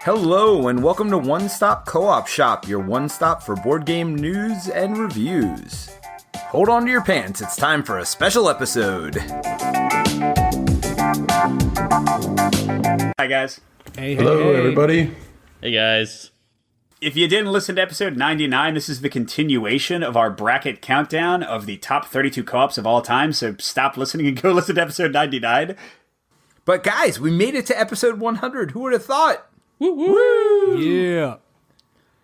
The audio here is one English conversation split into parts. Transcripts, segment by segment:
Hello and welcome to One Stop Co-op Shop, your one stop for board game news and reviews. Hold on to your pants, it's time for a special episode. Hi guys. Hello everybody. Hey guys. If you didn't listen to episode 99, this is the continuation of our bracket countdown of the top 32 co-ops of all time, so stop listening and go listen to episode 99. But guys, we made it to episode 100. Who would have thought? Woo woo! Yeah.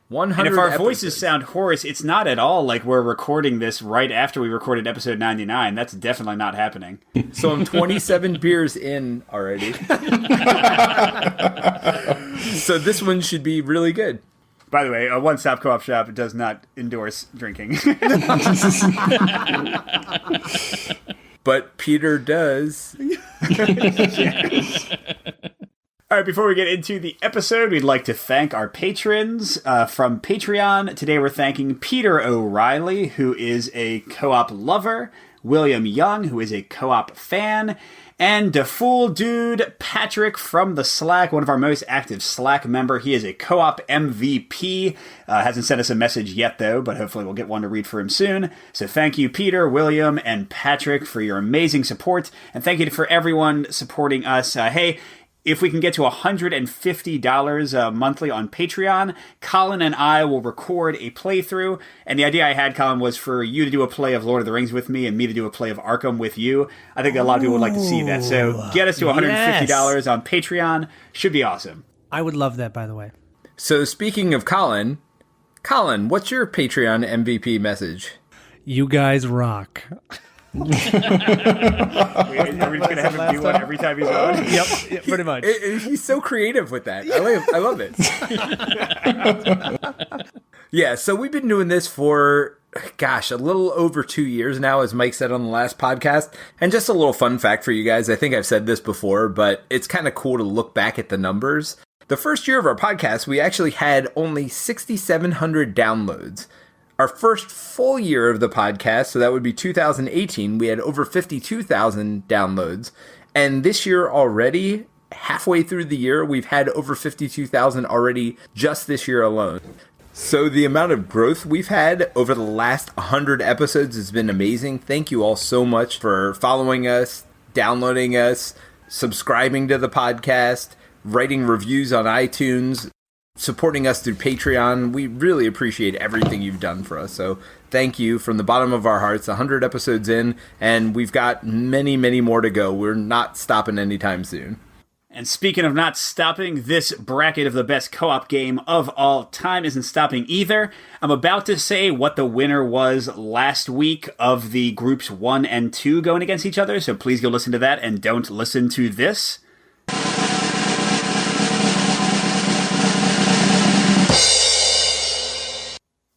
100 And if our episodes. voices sound hoarse, it's not at all like we're recording this right after we recorded episode 99. That's definitely not happening. So I'm 27 beers in already. So this one should be really good. By the way, a one-stop co-op shop does not endorse drinking. But Peter does. All right, before we get into the episode, we'd like to thank our patrons from Patreon. Today we're thanking Peter O'Reilly, who is a co-op lover, William Young, who is a co-op fan, and DeFool Dude Patrick from the Slack, one of our most active Slack member. He is a co-op MVP. Hasn't sent us a message yet, though, but hopefully we'll get one to read for him soon. So thank you, Peter, William, and Patrick, for your amazing support. And thank you for everyone supporting us. Hey, if we can get to $150 monthly on Patreon, Colin and I will record a playthrough. And the idea I had, Colin, was for you to do a play of Lord of the Rings with me and me to do a play of Arkham with you. I think a lot of people would like to see that. So get us to $150 on Patreon. Should be awesome. I would love that, by the way. So speaking of Colin, what's your Patreon MVP message? You guys rock. Are we just going to have him do one every time he's on? Yep, pretty much. He's so creative with that. I love it. Yeah, so we've been doing this for, a little over 2 years now, as Mike said on the last podcast. And just a little fun fact for you guys. I think I've said this before, but it's kind of cool to look back at the numbers. The first year of our podcast, we actually had only 6,700 downloads. Our first full year of the podcast, so that would be 2018, we had over 52,000 downloads. And this year already, halfway through the year, we've had over 52,000 already just this year alone. So the amount of growth we've had over the last 100 episodes has been amazing. Thank you all so much for following us, downloading us, subscribing to the podcast, writing reviews on iTunes, supporting us through Patreon. We really appreciate everything you've done for us. So thank you from the bottom of our hearts. 100 episodes in, and we've got many, many more to go. We're not stopping anytime soon. And speaking of not stopping, this bracket of the best co-op game of all time isn't stopping either. I'm about to say what the winner was last week of the groups 1 and 2 going against each other, so please go listen to that and don't listen to this.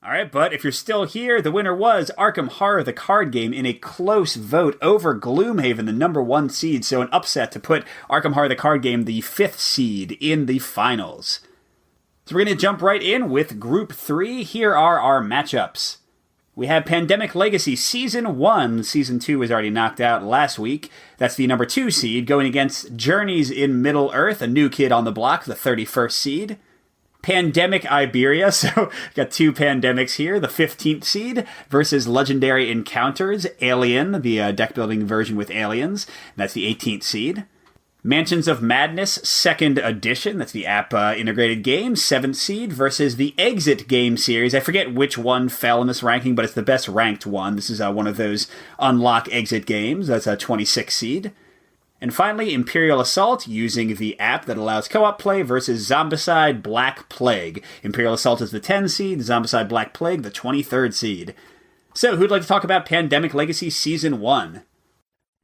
Alright, but if you're still here, the winner was Arkham Horror the card game in a close vote over Gloomhaven, the number 1 seed, so an upset to put Arkham Horror the card game the 5th seed in the finals. So we're going to jump right in with Group 3. Here are our matchups. We have Pandemic Legacy Season 1. Season 2 was already knocked out last week. That's the number 2 seed, going against Journeys in Middle-earth, a new kid on the block, the 31st seed. Pandemic Iberia, so got 2 pandemics here, the 15th seed versus Legendary Encounters, Alien, the deck-building version with aliens, that's the 18th seed. Mansions of Madness, 2nd edition, that's the app integrated game, 7th seed versus the Exit game series. I forget which one fell in this ranking, but it's the best ranked one. This is one of those unlock exit games, that's a 26th seed. And finally, Imperial Assault, using the app that allows co-op play, versus Zombicide Black Plague. Imperial Assault is the 10 seed, Zombicide Black Plague, the 23rd seed. So, who'd like to talk about Pandemic Legacy Season 1?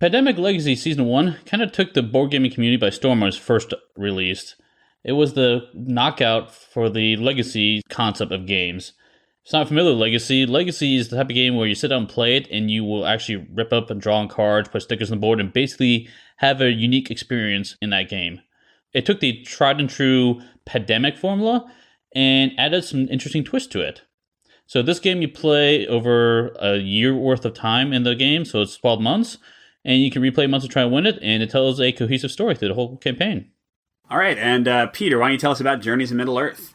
Pandemic Legacy Season 1 kind of took the board gaming community by storm when it was first released. It was the knockout for the Legacy concept of games. If you're not familiar with Legacy, Legacy is the type of game where you sit down and play it, and you will actually rip up and draw on cards, put stickers on the board, and basically have a unique experience in that game. It took the tried and true pandemic formula and added some interesting twists to it. So this game you play over a year worth of time in the game, so it's 12 months, and you can replay months to try and win it, and it tells a cohesive story through the whole campaign. All right, and Peter, why don't you tell us about Journeys in Middle-earth?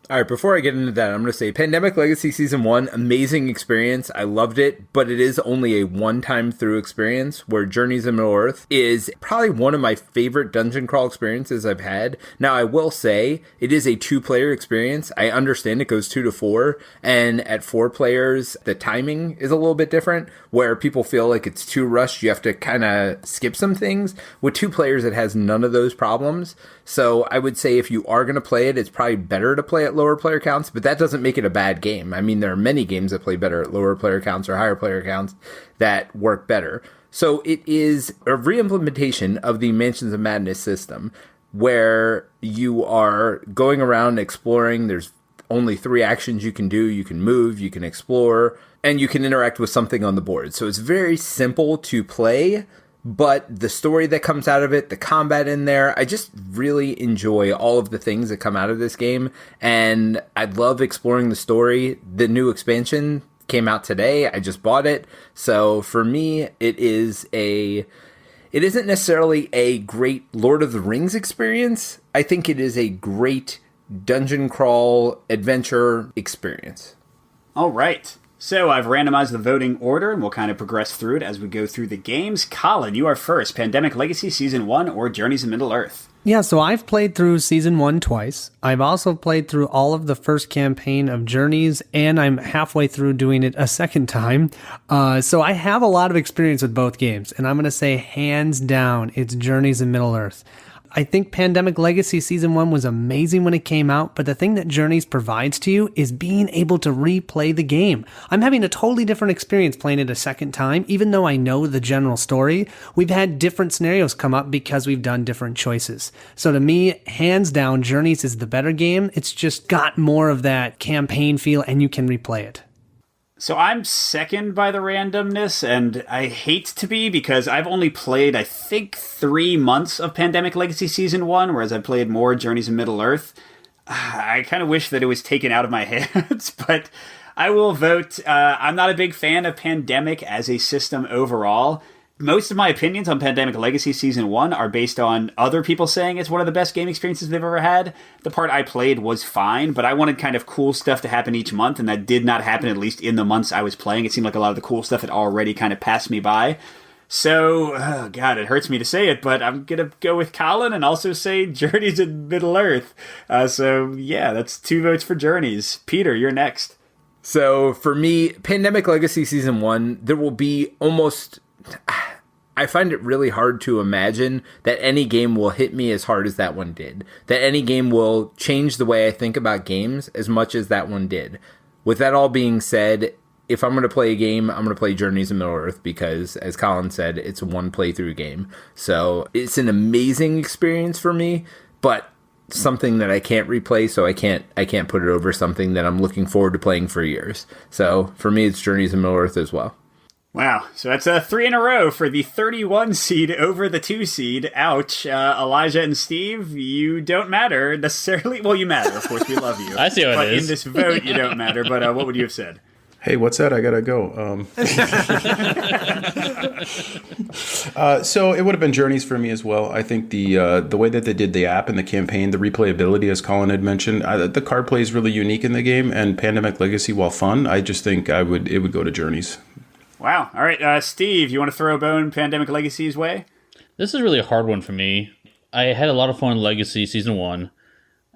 All right, before I get into that, I'm going to say Pandemic Legacy Season 1, amazing experience. I loved it, but it is only a one-time through experience, where Journeys in Middle-earth is probably one of my favorite dungeon crawl experiences I've had. Now, I will say, it is a 2-player experience. I understand it goes 2 to 4, and at 4 players, the timing is a little bit different, where people feel like it's too rushed. You have to kind of skip some things. With 2 players, it has none of those problems. So I would say if you are going to play it, it's probably better to play at lower player counts, but that doesn't make it a bad game. I mean, there are many games that play better at lower player counts or higher player counts that work better. So it is a re-implementation of the Mansions of Madness system, where you are going around exploring. There's only 3 actions you can do. You can move, you can explore, and you can interact with something on the board. So it's very simple to play, but the story that comes out of it, the combat in there, I just really enjoy all of the things that come out of this game, and I love exploring the story. The new expansion came out today. I just bought it. So for me, it isn't necessarily a great Lord of the Rings experience. I think it is a great dungeon crawl adventure experience. All right. So I've randomized the voting order, and we'll kind of progress through it as we go through the games. Colin, you are first. Pandemic Legacy Season 1 or Journeys in Middle-earth? Yeah, so I've played through Season 1 twice. I've also played through all of the first campaign of Journeys, and I'm halfway through doing it a second time. So I have a lot of experience with both games, and I'm going to say hands down, it's Journeys in Middle-earth. I think Pandemic Legacy Season 1 was amazing when it came out, but the thing that Journeys provides to you is being able to replay the game. I'm having a totally different experience playing it a second time, even though I know the general story. We've had different scenarios come up because we've done different choices. So to me, hands down, Journeys is the better game. It's just got more of that campaign feel, and you can replay it. So I'm second by the randomness, and I hate to be, because I've only played, I think, 3 months of Pandemic Legacy Season 1, whereas I played more Journeys in Middle-earth. I kind of wish that it was taken out of my hands, but I will vote. I'm not a big fan of Pandemic as a system overall. Most of my opinions on Pandemic Legacy Season 1 are based on other people saying it's one of the best game experiences they've ever had. The part I played was fine, but I wanted kind of cool stuff to happen each month, and that did not happen, at least in the months I was playing. It seemed like a lot of the cool stuff had already kind of passed me by. So, oh God, it hurts me to say it, but I'm going to go with Colin and also say Journeys in Middle-earth. So, yeah, that's 2 votes for Journeys. Peter, you're next. So for me, Pandemic Legacy Season 1, there will be almost... I find it really hard to imagine that any game will hit me as hard as that one did. That any game will change the way I think about games as much as that one did. With that all being said, if I'm going to play a game, I'm going to play Journeys in Middle-earth because, as Colin said, it's a one playthrough game. So it's an amazing experience for me, but something that I can't replay, so I can't put it over something that I'm looking forward to playing for years. So for me, it's Journeys in Middle-earth as well. Wow, so that's 3 in a row for the 31 seed over the 2 seed. Ouch. Elijah and Steve, you don't matter necessarily. Well, you matter, of course, we love you. I see how but it is. In this vote, you don't matter, but what would you have said? Hey, what's that? I gotta go. So it would have been Journeys for me as well. I think the way that they did the app and the campaign, the replayability, as Colin had mentioned, the card play is really unique in the game. And Pandemic Legacy, while fun, I just think it would go to Journeys. Wow. All right, Steve, you want to throw a bone Pandemic Legacy's way? This is really a hard one for me. I had a lot of fun in Legacy Season 1,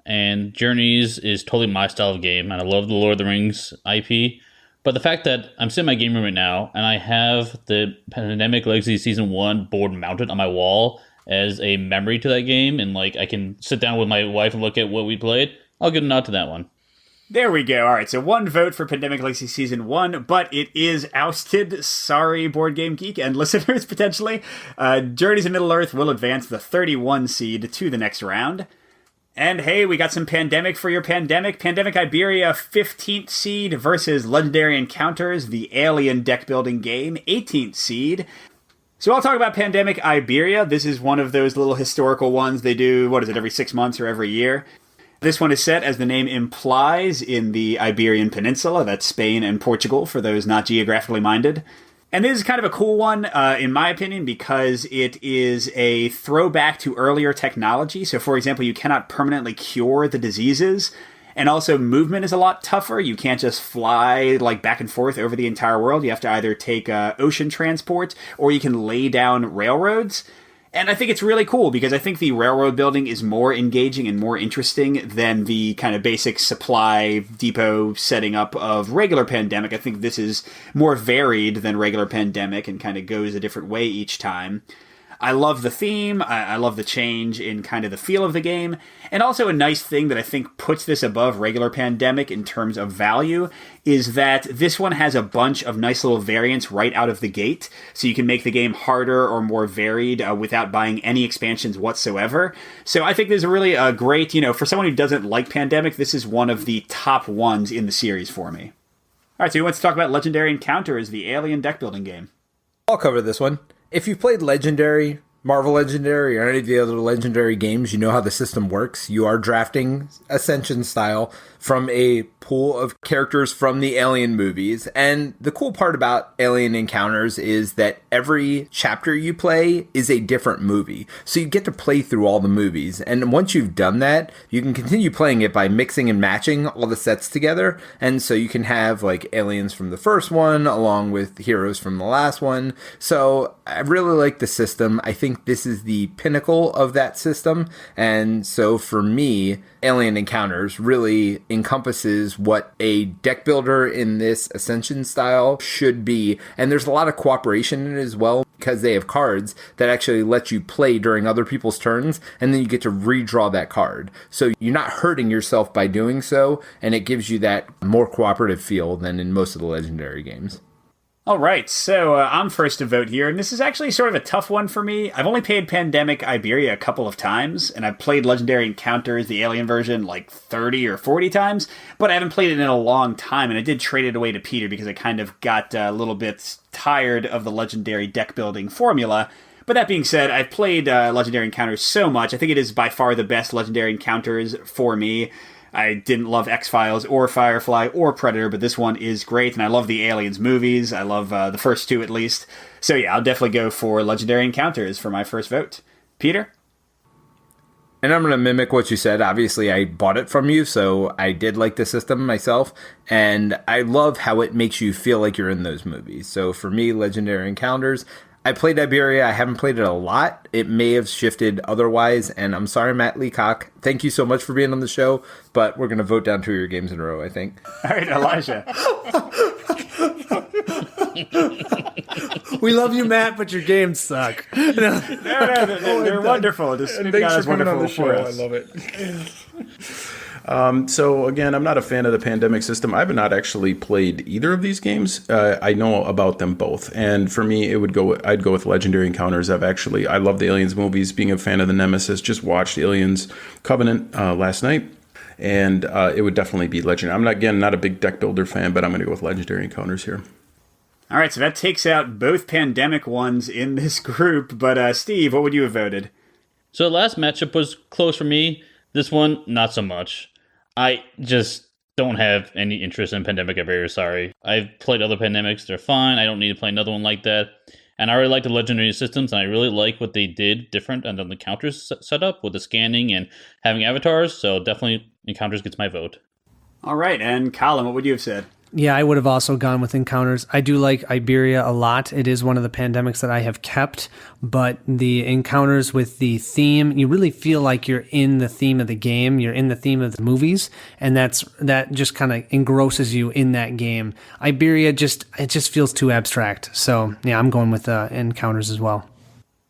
and Journeys is totally my style of game, and I love the Lord of the Rings IP. But the fact that I'm sitting in my game room right now, and I have the Pandemic Legacy Season 1 board mounted on my wall as a memory to that game, and like I can sit down with my wife and look at what we played, I'll give a nod to that one. There we go. All right, so 1 vote for Pandemic Legacy Season 1, but it is ousted. Sorry, Board Game Geek and listeners, potentially. Journeys in Middle-earth will advance the 31 seed to the next round. And hey, we got some Pandemic for your Pandemic. Pandemic Iberia, 15th seed versus Legendary Encounters, the alien deck-building game, 18th seed. So I'll talk about Pandemic Iberia. This is one of those little historical ones they do, every 6 months or every year. This one is set, as the name implies, in the Iberian Peninsula. That's Spain and Portugal, for those not geographically minded. And this is kind of a cool one, in my opinion, because it is a throwback to earlier technology. So, for example, you cannot permanently cure the diseases. And also, movement is a lot tougher. You can't just fly like back and forth over the entire world. You have to either take ocean transport or you can lay down railroads. And I think it's really cool because I think the railroad building is more engaging and more interesting than the kind of basic supply depot setting up of regular Pandemic. I think this is more varied than regular Pandemic and kind of goes a different way each time. I love the theme. I love the change in kind of the feel of the game. And also a nice thing that I think puts this above regular Pandemic in terms of value is that this one has a bunch of nice little variants right out of the gate. So you can make the game harder or more varied without buying any expansions whatsoever. So I think this is really a great, for someone who doesn't like Pandemic, this is one of the top ones in the series for me. All right, so who wants to talk about Legendary Encounters, the alien deck building game? I'll cover this one. If you've played Legendary, Marvel Legendary, or any of the other Legendary games, you know how the system works. You are drafting Ascension style from a pool of characters from the Alien movies. And the cool part about Alien Encounters is that every chapter you play is a different movie. So you get to play through all the movies. And once you've done that, you can continue playing it by mixing and matching all the sets together. And so you can have like aliens from the first one along with heroes from the last one. So I really like the system. I think this is the pinnacle of that system. And so for me, Alien Encounters really encompasses what a deck builder in this Ascension style should be. And there's a lot of cooperation in it as well because they have cards that actually let you play during other people's turns, and then you get to redraw that card. So you're not hurting yourself by doing so, and it gives you that more cooperative feel than in most of the Legendary games. All right, so I'm first to vote here, and this is actually sort of a tough one for me. I've only played Pandemic Iberia a couple of times, and I've played Legendary Encounters, the Alien version, like 30 or 40 times, but I haven't played it in a long time, and I did trade it away to Peter because I kind of got a little bit tired of the Legendary deck building formula. But that being said, I've played Legendary Encounters so much. I think it is by far the best Legendary Encounters for me. I didn't love X-Files or Firefly or Predator, but this one is great, and I love the Aliens movies. I love the first two, at least. So yeah, I'll definitely go for Legendary Encounters for my first vote. Peter? And I'm going to mimic what you said. Obviously, I bought it from you, so I did like the system myself, and I love how it makes you feel like you're in those movies. So for me, Legendary Encounters, I played Iberia. I haven't played it a lot. It may have shifted otherwise, and I'm sorry, Matt Leacock. Thank you so much for being on the show, but we're going to vote down 2 of your games in a row, I think. All right, Elijah. We love you, Matt, but your games suck. No, they're wonderful. Just And thanks for coming on the show. I love it. So again, I'm not a fan of the Pandemic system. I've not actually played either of these games. I know about them both, and for me, I'd go with Legendary Encounters. I love the Aliens movies. Being a fan of the Nemesis, just watched Aliens Covenant last night, and it would definitely be Legendary. I'm not a big deck builder fan, but I'm going to go with Legendary Encounters here. All right, so that takes out both Pandemic ones in this group. But Steve, what would you have voted? So the last matchup was close for me. This one, not so much. I just don't have any interest in Pandemic Iberia, sorry. I've played other Pandemics, they're fine. I don't need to play another one like that. And I really like the Legendary systems, and I really like what they did different and then the counters set up with the scanning and having avatars, so definitely Encounters gets my vote. All right, and Colin, what would you have said? Yeah, I would have also gone with Encounters. I do like Iberia a lot. It is one of the Pandemics that I have kept, but the Encounters with the theme, you really feel like you're in the theme of the game, you're in the theme of the movies, and that just kind of engrosses you in that game. Iberia it just feels too abstract. So, yeah, I'm going with Encounters as well.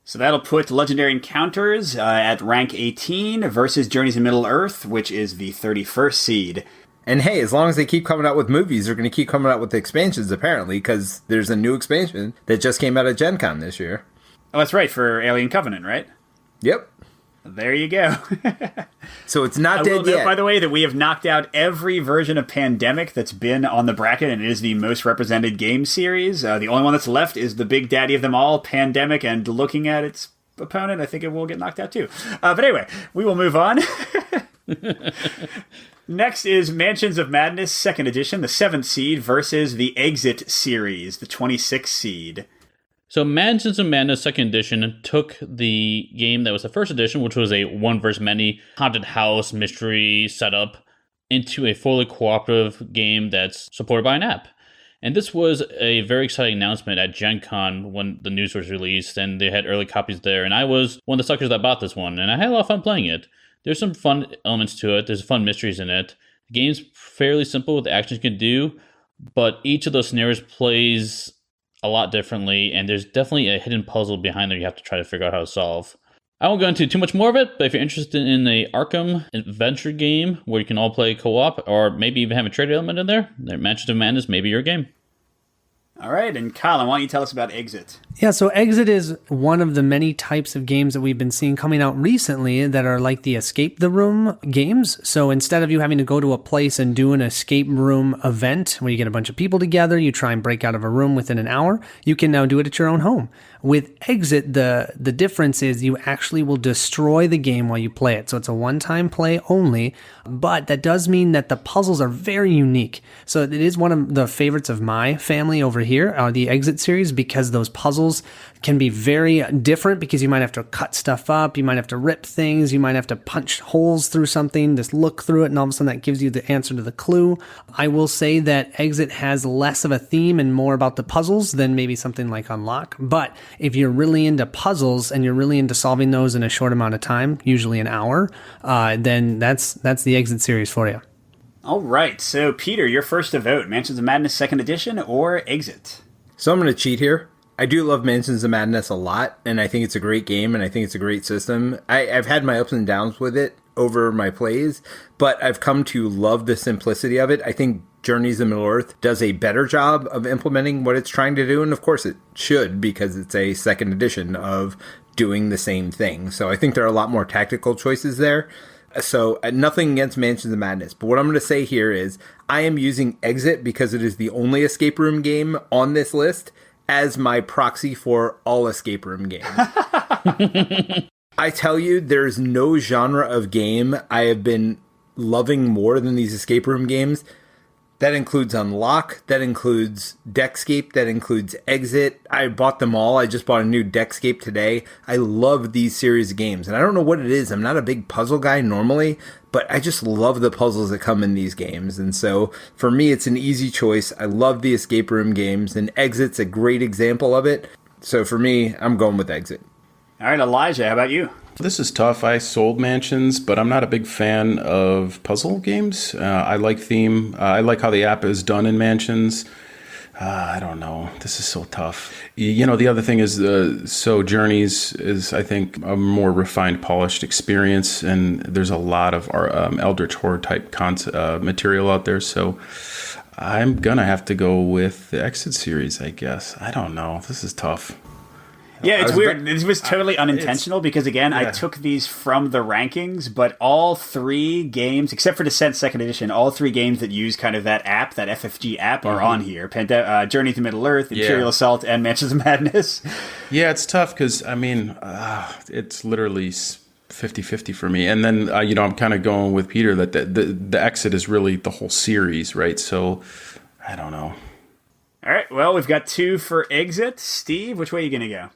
So that'll put Legendary Encounters at rank 18 versus Journeys in Middle-earth, which is the 31st seed. And hey, as long as they keep coming out with movies, they're going to keep coming out with expansions, apparently, because there's a new expansion that just came out at Gen Con this year. Oh, that's right, for Alien Covenant, right? Yep. There you go. So it's not I dead will note, yet. by the way, that we have knocked out every version of Pandemic that's been on the bracket, and it is the most represented game series. The only one that's left is the big daddy of them all, Pandemic, and looking at its opponent, I think it will get knocked out too. But anyway, we will move on. Next is Mansions of Madness 2nd Edition, the 7th seed, versus the Exit series, the 26th seed. So Mansions of Madness 2nd Edition took the game that was the 1st edition, which was a one versus many haunted house mystery setup, into a fully cooperative game that's supported by an app. And this was a very exciting announcement at Gen Con when the news was released, and they had early copies there. And I was one of the suckers that bought this one, and I had a lot of fun playing it. There's some fun elements to it. There's fun mysteries in it. The game's fairly simple with the actions you can do, but each of those scenarios plays a lot differently, and there's definitely a hidden puzzle behind there you have to try to figure out how to solve. I won't go into too much more of it, but if you're interested in a Arkham adventure game where you can all play co-op, or maybe even have a trade element in there, Mansions of Madness may be your game. All right, and Colin, why don't you tell us about Exit? Yeah, so Exit is one of the many types of games that we've been seeing coming out recently that are like the escape the room games. So instead of you having to go to a place and do an escape room event where you get a bunch of people together, you try and break out of a room within an hour, you can now do it at your own home. With Exit, the difference is you actually will destroy the game while you play it. So it's a one-time play only, but that does mean that the puzzles are very unique. So it is one of the favorites of my family over here, the Exit series, because those puzzles can be very different because you might have to cut stuff up, you might have to rip things, you might have to punch holes through something, just look through it, and all of a sudden that gives you the answer to the clue. I will say that Exit has less of a theme and more about the puzzles than maybe something like Unlock, but if you're really into puzzles and you're really into solving those in a short amount of time, usually an hour, then that's the Exit series for you. All right, so Peter, you're first to vote. Mansions of Madness 2nd Edition or Exit? So I'm going to cheat here. I do love Mansions of Madness a lot, and I think it's a great game, and I think it's a great system. I've had my ups and downs with it over my plays, but I've come to love the simplicity of it. I think Journeys of Middle-earth does a better job of implementing what it's trying to do, and of course it should, because it's a 2nd edition of doing the same thing. So I think there are a lot more tactical choices there. So nothing against Mansions of Madness, but what I'm going to say here is I am using Exit because it is the only escape room game on this list as my proxy for all escape room games. I tell you, there's no genre of game I have been loving more than these escape room games. That includes Unlock, that includes Deckscape, that includes Exit. I bought them all. I just bought a new Deckscape today. I love these series of games. And I don't know what it is. I'm not a big puzzle guy normally, but I just love the puzzles that come in these games. And so for me, it's an easy choice. I love the escape room games, and Exit's a great example of it. So for me, I'm going with Exit. All right, Elijah, how about you? This is tough. I sold Mansions, but I'm not a big fan of puzzle games. I like theme. I like how the app is done in Mansions. I don't know. This is so tough. You know, the other thing is, so Journeys is, I think, a more refined, polished experience, and there's a lot of Eldritch Horror type material out there. So I'm going to have to go with the Exit series, I guess. I don't know. This is tough. Yeah, it's weird. This was totally unintentional because, again, I took these from the rankings, but all three games, except for Descent 2nd Edition, all three games that use kind of that app, that FFG app, are on here. Journey to Middle-earth, Imperial Assault, and Mansions of Madness. Yeah, it's tough because, I mean, it's literally 50-50 for me. And then, I'm kind of going with Peter that the Exit is really the whole series, right? So, I don't know. All right, well, we've got two for Exit. Steve, which way are you going to go?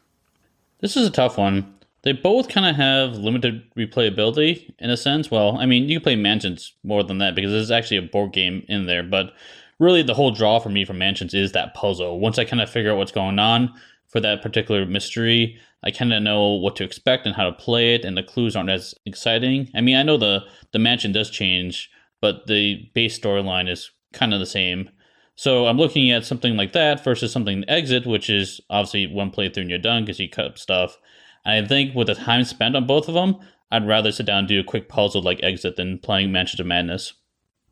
This is a tough one. They both kind of have limited replayability in a sense. Well, I mean, you can play Mansions more than that because there's actually a board game in there. But really, the whole draw for me from Mansions is that puzzle. Once I kind of figure out what's going on for that particular mystery, I kind of know what to expect and how to play it, and the clues aren't as exciting. I mean, I know the mansion does change, but the base storyline is kind of the same. So I'm looking at something like that versus something Exit, which is obviously one playthrough and you're done because you cut up stuff. And I think with the time spent on both of them, I'd rather sit down and do a quick puzzle like Exit than playing Mansions of Madness.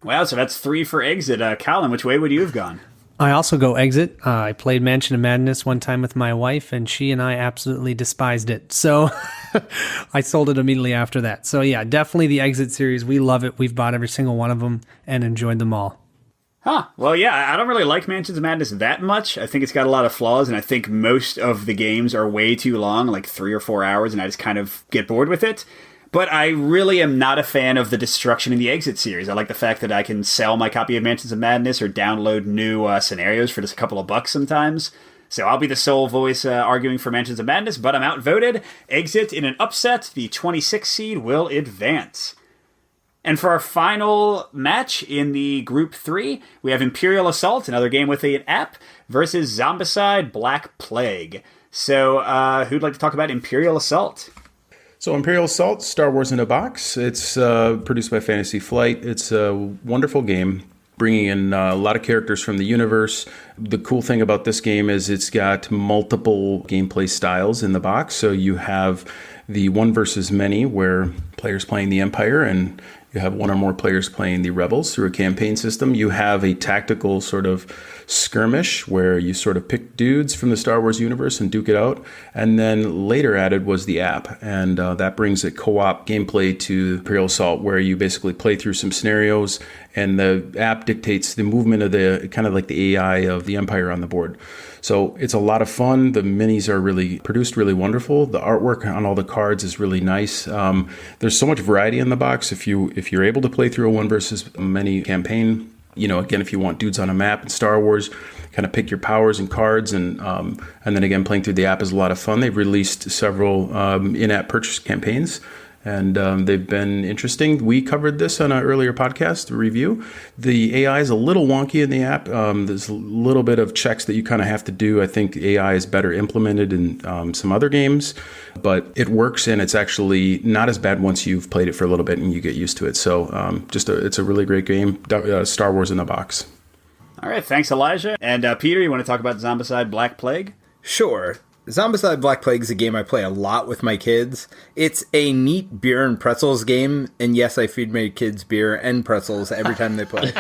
Wow, so that's three for Exit. Colin, which way would you have gone? I also go Exit. I played Mansion of Madness one time with my wife, and she and I absolutely despised it. So I sold it immediately after that. So yeah, definitely the Exit series. We love it. We've bought every single one of them and enjoyed them all. Huh. Well, yeah, I don't really like Mansions of Madness that much. I think it's got a lot of flaws, and I think most of the games are way too long, like 3 or 4 hours, and I just kind of get bored with it. But I really am not a fan of the destruction in the Exit series. I like the fact that I can sell my copy of Mansions of Madness or download new scenarios for just a couple of bucks sometimes. So I'll be the sole voice arguing for Mansions of Madness, but I'm outvoted. Exit in an upset. The 26 seed will advance. And for our final match in the Group 3, we have Imperial Assault, another game with an app, versus Zombicide Black Plague. So who'd like to talk about Imperial Assault? So Imperial Assault, Star Wars in a Box. It's produced by Fantasy Flight. It's a wonderful game, bringing in a lot of characters from the universe. The cool thing about this game is it's got multiple gameplay styles in the box. So you have the one versus many, where players playing the Empire and you have one or more players playing the Rebels through a campaign system. You have a tactical sort of skirmish where you sort of pick dudes from the Star Wars universe and duke it out. And then later added was the app. And that brings a co-op gameplay to Imperial Assault, where you basically play through some scenarios and the app dictates the movement of the kind of like the AI of the Empire on the board. So it's a lot of fun. The minis are really produced really wonderful. The artwork on all the cards is really nice. There's so much variety in the box. If you're able to play through a one versus many campaign, again, if you want dudes on a map in Star Wars, kind of pick your powers and cards, and then again, playing through the app is a lot of fun. They've released several in-app purchase campaigns, and they've been interesting. We covered this on an earlier podcast review. The AI is a little wonky in the app. There's a little bit of checks that you kind of have to do. I think AI is better implemented in some other games, but it works, and it's actually not as bad once you've played it for a little bit and you get used to it. So it's a really great game, Star Wars in a box. All right, thanks, Elijah. And Peter, you want to talk about Zombicide Black Plague? Sure. Zombicide Black Plague is a game I play a lot with my kids. It's a neat beer and pretzels game, and yes, I feed my kids beer and pretzels every time they play.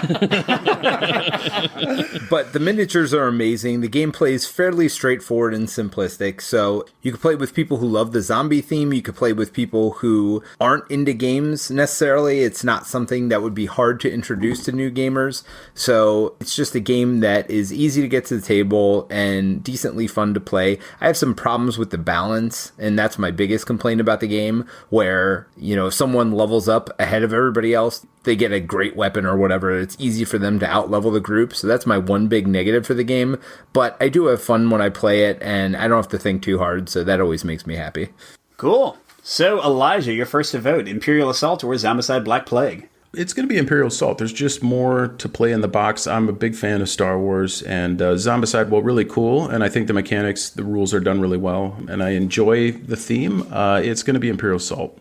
But the miniatures are amazing. The gameplay is fairly straightforward and simplistic, so you can play with people who love the zombie theme. You can play with people who aren't into games necessarily. It's not something that would be hard to introduce to new gamers, so it's just a game that is easy to get to the table and decently fun to play. I have some problems with the balance, and that's my biggest complaint about the game, where, if someone levels up ahead of everybody else, they get a great weapon or whatever. It's easy for them to outlevel the group, so that's my one big negative for the game. But I do have fun when I play it, and I don't have to think too hard, so that always makes me happy. Cool. So, Elijah, your first to vote, Imperial Assault or Zombicide Black Plague? It's going to be Imperial Assault. There's just more to play in the box. I'm a big fan of Star Wars, and Zombicide, really cool, and I think the mechanics, the rules are done really well, and I enjoy the theme. It's going to be Imperial Assault.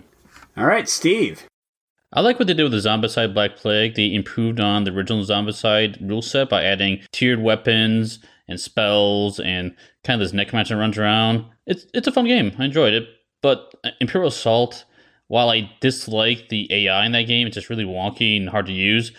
All right, Steve. I like what they did with the Zombicide Black Plague. They improved on the original Zombicide rule set by adding tiered weapons and spells and kind of this necromancer runs around. It's a fun game. I enjoyed it. But Imperial Assault, while I dislike the AI in that game, it's just really wonky and hard to use,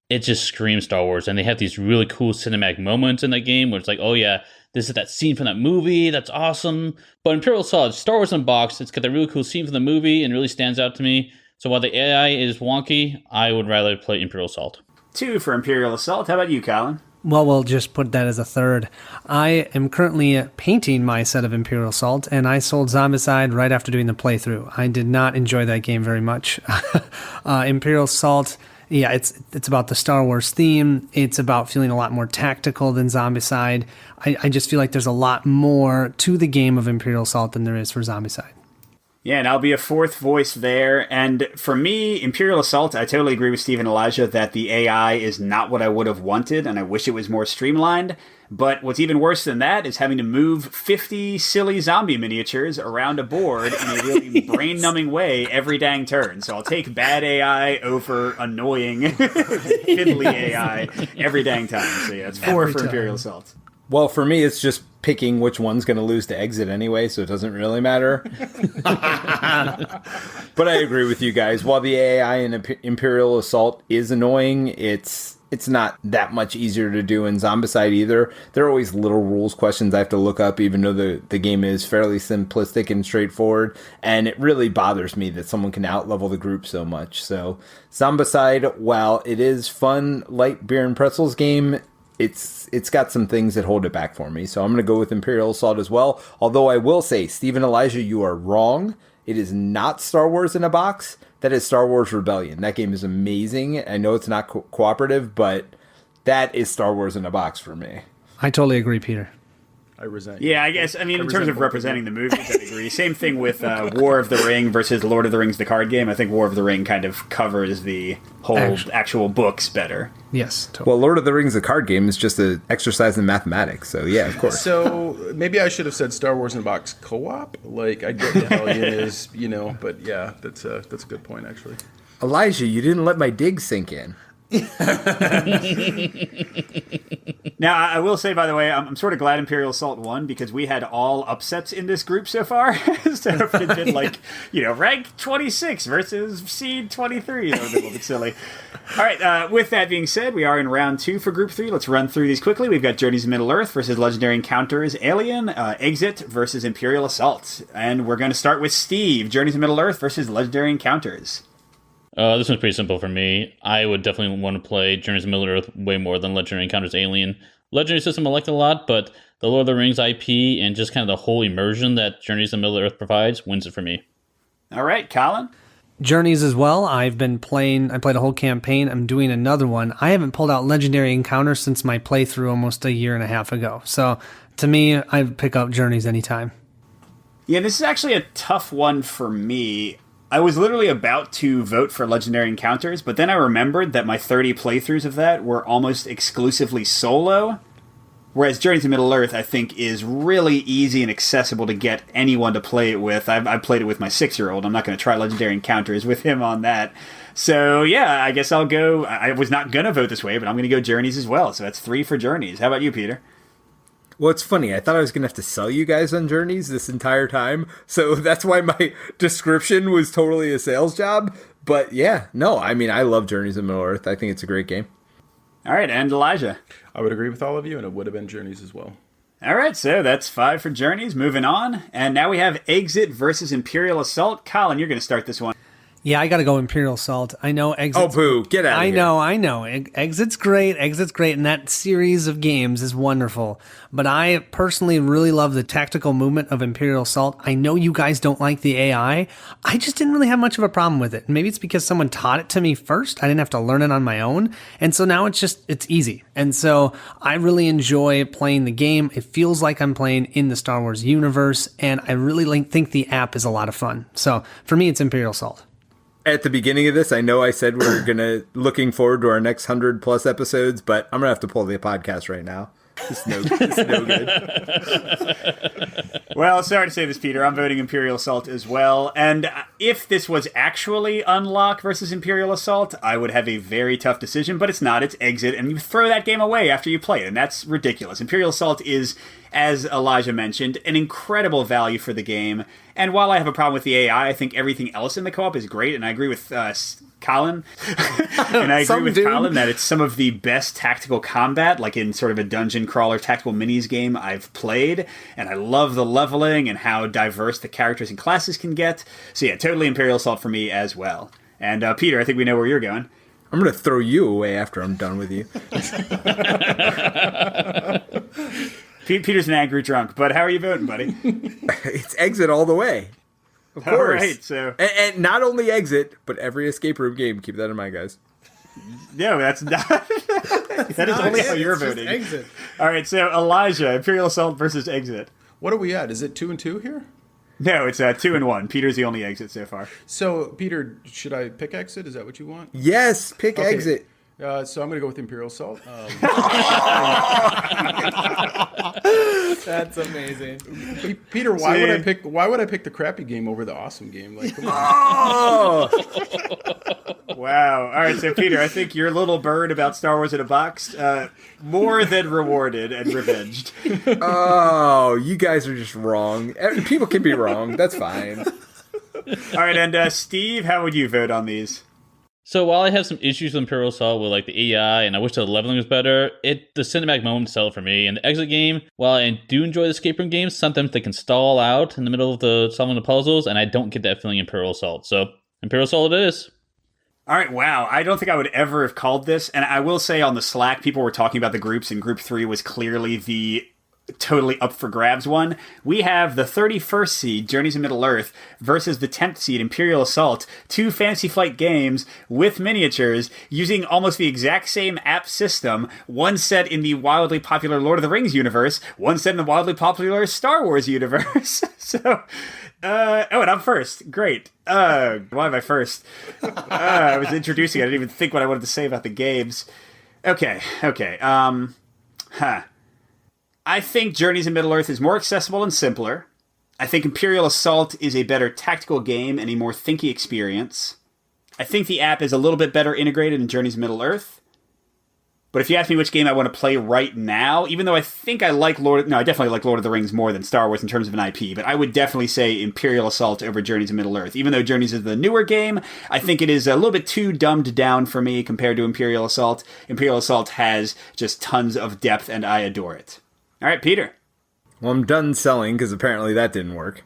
it just screams Star Wars. And they have these really cool cinematic moments in that game where it's like, oh yeah, this is that scene from that movie, that's awesome. But Imperial Assault, Star Wars in a box, it's got that really cool scene from the movie and really stands out to me. So while the AI is wonky, I would rather play Imperial Assault. 2 for Imperial Assault. How about you, Colin? Well, we'll just put that as a third. I am currently painting my set of Imperial Assault, and I sold Zombicide right after doing the playthrough. I did not enjoy that game very much. Imperial Assault, yeah, it's about the Star Wars theme. It's about feeling a lot more tactical than Zombicide. I just feel like there's a lot more to the game of Imperial Assault than there is for Zombicide. Yeah, and I'll be a fourth voice there. And for me, Imperial Assault, I totally agree with Steve and Elijah that the AI is not what I would have wanted, and I wish it was more streamlined. But what's even worse than that is having to move 50 silly zombie miniatures around a board in a really brain-numbing way every dang turn. So I'll take bad AI over annoying, fiddly AI every dang time. So yeah, it's 4 for Imperial Assault. Well, for me, it's just picking which one's going to lose to Exit anyway, so it doesn't really matter. But I agree with you guys. While the AI in Imperial Assault is annoying, it's not that much easier to do in Zombicide either. There are always little rules questions I have to look up, even though the game is fairly simplistic and straightforward. And it really bothers me that someone can outlevel the group so much. So Zombicide, while it is fun, light beer and pretzels game, it's got some things that hold it back for me. So I'm going to go with Imperial Assault as well. Although I will say, Steve and Elijah, you are wrong. it is not Star Wars in a box. That is Star Wars Rebellion. That game is amazing. I know it's not cooperative, but that is Star Wars in a box for me. I totally agree, Peter. I resent. Yeah, I guess. I mean, in terms of representing the movies, I agree. Same thing with War of the Ring versus Lord of the Rings, the card game. I think War of the Ring kind of covers the whole actual books better. Yes, totally. Well, Lord of the Rings, the card game, is just an exercise in mathematics. So, yeah, of course. So maybe I should have said Star Wars in a box co-op. Like, I get Rebellion is, but yeah, that's a good point, actually. Elijah, you didn't let my dig sink in. Now, I will say, by the way, I'm sort of glad Imperial Assault won because we had all upsets in this group so far. So if it had been rank 26 versus seed 23, that would be a little bit silly. All right, with that being said, we are in round 2 for group 3. Let's run through these quickly. We've got Journeys to Middle-earth versus Legendary Encounters Alien, Exit versus Imperial Assault. And we're going to start with Steve, Journeys to Middle-earth versus Legendary Encounters. This one's pretty simple for me. I would definitely want to play Journeys to Middle-earth way more than Legendary Encounters Alien. Legendary system I liked a lot, but the Lord of the Rings IP and just kind of the whole immersion that Journeys to Middle-earth provides wins it for me. All right, Colin? Journeys as well. I played a whole campaign. I'm doing another one. I haven't pulled out Legendary Encounters since my playthrough almost a year and a half ago. So to me, I'd pick up Journeys anytime. Yeah, this is actually a tough one for me. I was literally about to vote for Legendary Encounters, but then I remembered that my 30 playthroughs of that were almost exclusively solo, whereas Journey to Middle-earth, I think, is really easy and accessible to get anyone to play it with. I've played it with my 6-year-old. I'm not going to try Legendary Encounters with him on that. So, yeah, I guess I'll go... I was not going to vote this way, but I'm going to go Journeys as well. So that's 3 for Journeys. How about you, Peter? Well, it's funny. I thought I was going to have to sell you guys on Journeys this entire time. So that's why my description was totally a sales job. But yeah, no, I mean, I love Journeys in Middle-earth. I think it's a great game. All right, and Elijah? I would agree with all of you, and it would have been Journeys as well. All right, so that's 5 for Journeys. Moving on. And now we have Exit versus Imperial Assault. Colin, you're going to start this one. Yeah, I got to go Imperial Assault. I know Exit. Oh, boo. Get out of here. I know. Exit's great. And that series of games is wonderful. But I personally really love the tactical movement of Imperial Assault. I know you guys don't like the AI. I just didn't really have much of a problem with it. Maybe it's because someone taught it to me first. I didn't have to learn it on my own. And so now it's easy. And so I really enjoy playing the game. It feels like I'm playing in the Star Wars universe. And I really think the app is a lot of fun. So for me, it's Imperial Assault. At the beginning of this, I know I said we're looking forward to our next 100+ episodes, but I'm going to have to pull the podcast right now. It's no good. Well, sorry to say this, Peter. I'm voting Imperial Assault as well. And if this was actually Unlock versus Imperial Assault, I would have a very tough decision, but it's not. It's Exit, and you throw that game away after you play it, and that's ridiculous. Imperial Assault is, as Elijah mentioned, an incredible value for the game. And while I have a problem with the AI, I think everything else in the co-op is great, and I agree with Colin. And I agree with Colin that it's some of the best tactical combat, like in sort of a dungeon crawler tactical minis game I've played. And I love the leveling and how diverse the characters and classes can get. So yeah, totally Imperial Assault for me as well. And Peter, I think we know where you're going. I'm going to throw you away after I'm done with you. Peter's an angry drunk, but how are you voting, buddy? It's Exit all the way. Of course. All right, so... And not only Exit, but every escape room game. Keep that in mind, guys. No, that's not... that is only how you're voting. Exit. All right, so Elijah, Imperial Assault versus Exit. What are we at? Is it 2 and 2 here? No, it's 2 and 1. Peter's the only Exit so far. So, Peter, should I pick Exit? Is that what you want? Yes, pick Exit. So I'm going to go with Imperial Assault. That's amazing. Peter, why would I pick the crappy game over the awesome game? Like, come on. Wow. All right, so Peter, I think your little bird about Star Wars in a box, more than rewarded and revenged. Oh, you guys are just wrong. People can be wrong. That's fine. All right, and Steve, how would you vote on these? So while I have some issues with Imperial Assault with like the AI and I wish the leveling was better, the cinematic moment sell it for me. And the Exit game, while I do enjoy the escape room games, sometimes they can stall out in the middle of the solving the puzzles, and I don't get that feeling in Imperial Assault. So Imperial Assault it is. All right, wow. I don't think I would ever have called this. And I will say on the Slack, people were talking about the groups, and Group 3 was clearly the totally up for grabs one. We have the 31st seed, Journeys in Middle-earth, versus the 10th seed, Imperial Assault, two Fantasy Flight games with miniatures using almost the exact same app system, one set in the wildly popular Lord of the Rings universe, one set in the wildly popular Star Wars universe. So, and I'm first. Great. Why am I first? I was introducing it. I didn't even think what I wanted to say about the games. Okay. I think Journeys in Middle-earth is more accessible and simpler. I think Imperial Assault is a better tactical game and a more thinky experience. I think the app is a little bit better integrated in Journeys in Middle-earth. But if you ask me which game I want to play right now, even though I think I definitely like Lord of the Rings more than Star Wars in terms of an IP, but I would definitely say Imperial Assault over Journeys in Middle-earth. Even though Journeys is the newer game, I think it is a little bit too dumbed down for me compared to Imperial Assault. Imperial Assault has just tons of depth, and I adore it. All right, Peter. Well, I'm done selling because apparently that didn't work.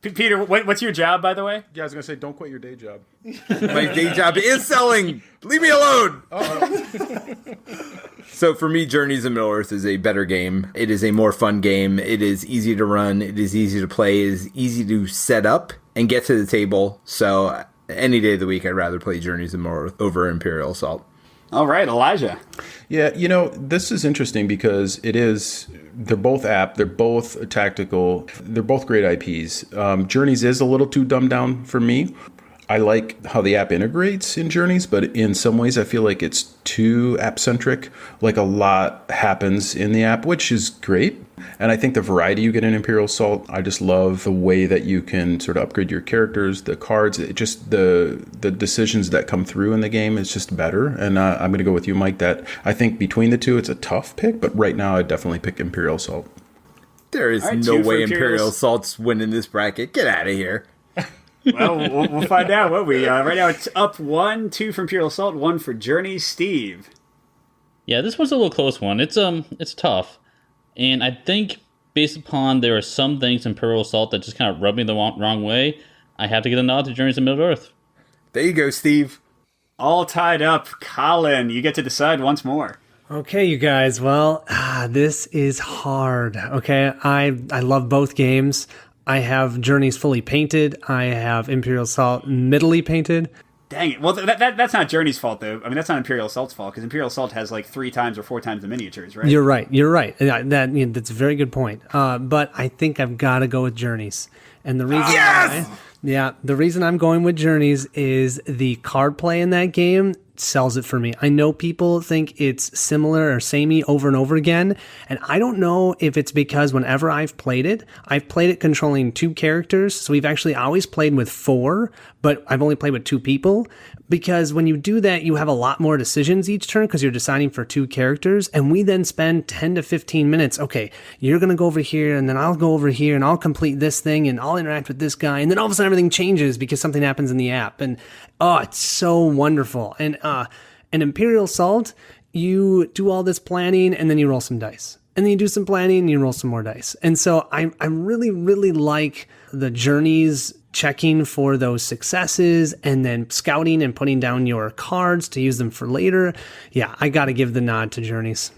Peter, what's your job, by the way? Yeah, I was going to say, don't quit your day job. My day job is selling. Leave me alone. So for me, Journeys in Middle-earth is a better game. It is a more fun game. It is easy to run. It is easy to play. It is easy to set up and get to the table. So any day of the week, I'd rather play Journeys in Middle-earth over Imperial Assault. All right, Elijah. Yeah, this is interesting because they're both they're both tactical, they're both great IPs. Journeys is a little too dumbed down for me. I like how the app integrates in Journeys, but in some ways I feel like it's too app-centric. Like a lot happens in the app, which is great. And I think the variety you get in Imperial Assault, I just love the way that you can sort of upgrade your characters, the cards, just the decisions that come through in the game is just better. And I'm going to go with you, Mike, that I think between the two, it's a tough pick, but right now I'd definitely pick Imperial Assault. There is no way Imperial Assault's winning this bracket. Get out of here. Well, we'll find out, won't we? Right now it's up 1-2 for Imperial Assault, 1 for Journeys. Steve. Yeah, this one's a little close one. It's tough. And I think based upon there are some things in Imperial Assault that just kind of rub me the wrong way, I have to get a nod to Journeys in Middle-earth. There you go, Steve. All tied up. Colin, you get to decide once more. Okay, you guys. Well, this is hard. Okay, I love both games. I have Journeys fully painted. I have Imperial Assault middly painted. Dang it. Well, that's not Journey's fault, though. I mean, that's not Imperial Assault's fault, because Imperial Assault has like 3 times or 4 times the miniatures, right? You're right. That's a very good point. But I think I've got to go with Journeys. And the reason the reason I'm going with Journeys is the card play in that game sells it for me. I know people think it's similar or samey over and over again, and I don't know if it's because whenever I've played it controlling 2 characters, so we've actually always played with 4, but I've only played with 2 people, because when you do that, you have a lot more decisions each turn because you're deciding for 2 characters, and we then spend 10 to 15 minutes, okay, you're going to go over here, and then I'll go over here, and I'll complete this thing, and I'll interact with this guy, and then all of a sudden everything changes because something happens in the app, and it's so wonderful. And Imperial Assault, you do all this planning and then you roll some dice. And then you do some planning and you roll some more dice. And so I really, really like the Journeys checking for those successes and then scouting and putting down your cards to use them for later. Yeah, I got to give the nod to Journeys.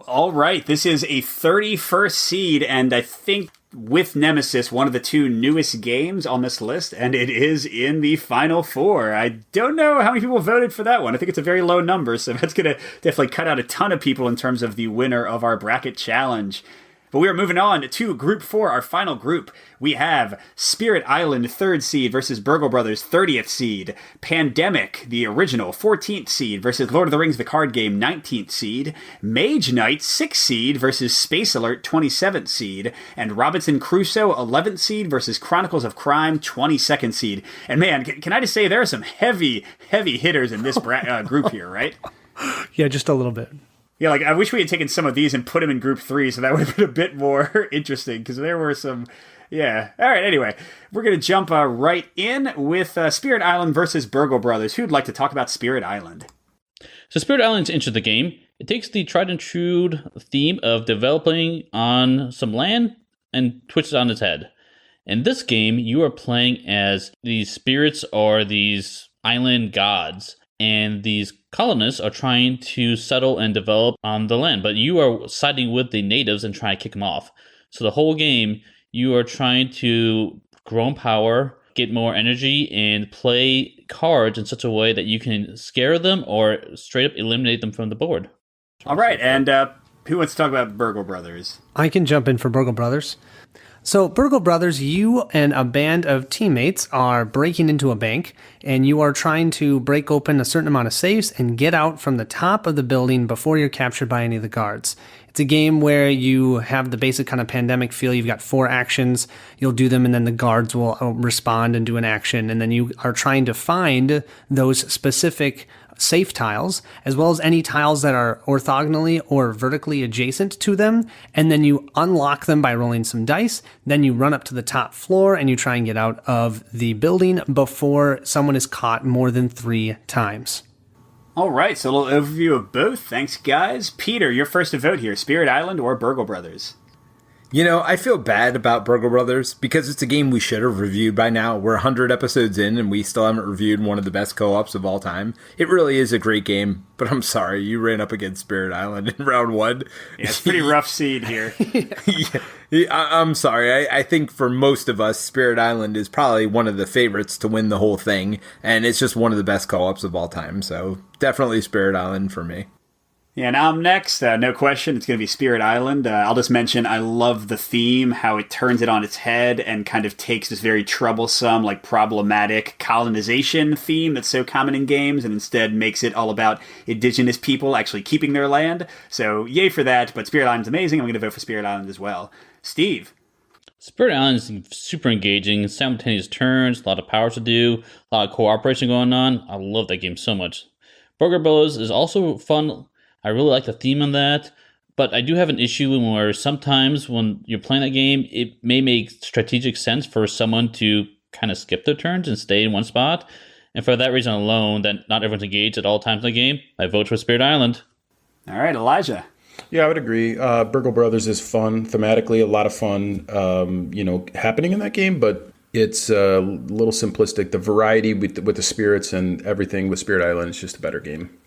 All right, this is a 31st seed, and I think with Nemesis, one of the 2 newest games on this list, and it is in the Final 4. I don't know how many people voted for that one. I think it's a very low number, so that's going to definitely cut out a ton of people in terms of the winner of our bracket challenge. But we are moving on to Group 4, our final group. We have Spirit Island 3rd seed versus Burgle Brothers 30th seed. Pandemic, the original 14th seed versus Lord of the Rings, the card game 19th seed. Mage Knight 6th seed versus Space Alert 27th seed. And Robinson Crusoe 11th seed versus Chronicles of Crime 22nd seed. And man, can I just say there are some heavy hitters in this group here, right? Yeah, just a little bit. Yeah, like, I wish we had taken some of these and put them in Group 3, so that would have been a bit more interesting, because there were some, yeah. All right, anyway, we're going to jump right in with Spirit Island versus Burgle Brothers. Who'd like to talk about Spirit Island? So Spirit Island's into the game. It takes the tried and true theme of developing on some land and twists it on its head. In this game, you are playing as these spirits or these island gods, and these colonists are trying to settle and develop on the land, but you are siding with the natives and trying to kick them off. So the whole game, you are trying to grow in power, get more energy, and play cards in such a way that you can scare them or straight up eliminate them from the board. All right, and who wants to talk about Burgle Brothers? I can jump in for Burgle Brothers. So, Burgle Brothers, you and a band of teammates are breaking into a bank, and you are trying to break open a certain amount of safes and get out from the top of the building before you're captured by any of the guards. It's a game where you have the basic kind of pandemic feel. You've got 4 actions. You'll do them, and then the guards will respond and do an action. And then you are trying to find those specific safe tiles, as well as any tiles that are orthogonally or vertically adjacent to them. And then you unlock them by rolling some dice. Then you run up to the top floor, and you try and get out of the building before someone is caught more than 3 times. All right, so a little overview of both. Thanks, guys. Peter, you're first to vote here. Spirit Island or Burgle Brothers? You know, I feel bad about Broca Brothers because it's a game we should have reviewed by now. We're 100 episodes in and we still haven't reviewed one of the best co-ops of all time. It really is a great game, but I'm sorry, you ran up against Spirit Island in round 1. Yeah, it's a pretty rough seed here. I'm sorry. I think for most of us, Spirit Island is probably one of the favorites to win the whole thing, and it's just one of the best co-ops of all time, so definitely Spirit Island for me. Yeah, now I'm next. No question, it's going to be Spirit Island. I'll just mention I love the theme, how it turns it on its head and kind of takes this very troublesome, like problematic colonization theme that's so common in games and instead makes it all about indigenous people actually keeping their land. So yay for that, but Spirit Island's amazing. I'm going to vote for Spirit Island as well. Steve? Spirit Island is super engaging, simultaneous turns, a lot of powers to do, a lot of cooperation going on. I love that game so much. Burger Brothers is also fun. I really like the theme on that, but I do have an issue where sometimes when you're playing that game, it may make strategic sense for someone to kind of skip their turns and stay in one spot. And for that reason alone, that not everyone's engaged at all times in the game, I vote for Spirit Island. All right, Elijah. Yeah, I would agree. Burgle Brothers is fun, thematically a lot of fun, happening in that game, but it's a little simplistic. The variety with the spirits and everything with Spirit Island is just a better game.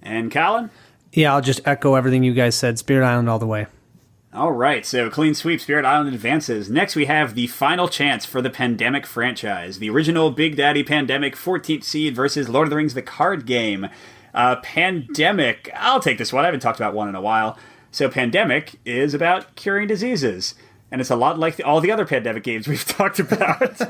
And Colin? Yeah, I'll just echo everything you guys said. Spirit Island all the way. All right, so clean sweep, Spirit Island advances. Next, we have the final chance for the Pandemic franchise. The original Big Daddy Pandemic 14th seed versus Lord of the Rings, the card game. Pandemic, I'll take this one. I haven't talked about one in a while. So Pandemic is about curing diseases. And it's a lot like all the other pandemic games we've talked about.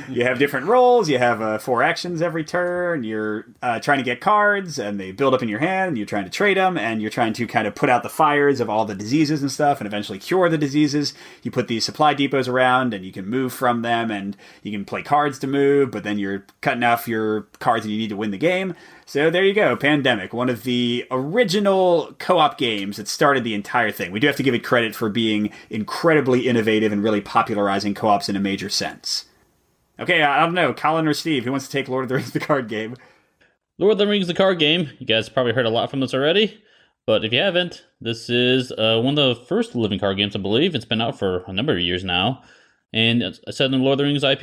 You have different roles. You have 4 actions every turn. You're trying to get cards, and they build up in your hand. And you're trying to trade them, and you're trying to kind of put out the fires of all the diseases and stuff, and eventually cure the diseases. You put these supply depots around, and you can move from them, and you can play cards to move, but then you're cutting off your cards that you need to win the game. So there you go, Pandemic, one of the original co-op games that started the entire thing. We do have to give it credit for being incredibly innovative and really popularizing co-ops in a major sense. Okay, I don't know, Colin or Steve, who wants to take Lord of the Rings, the card game? Lord of the Rings, the card game. You guys probably heard a lot from this already, but if you haven't, this is one of the first living card games, I believe. It's been out for a number of years now, and it's set in the Lord of the Rings IP.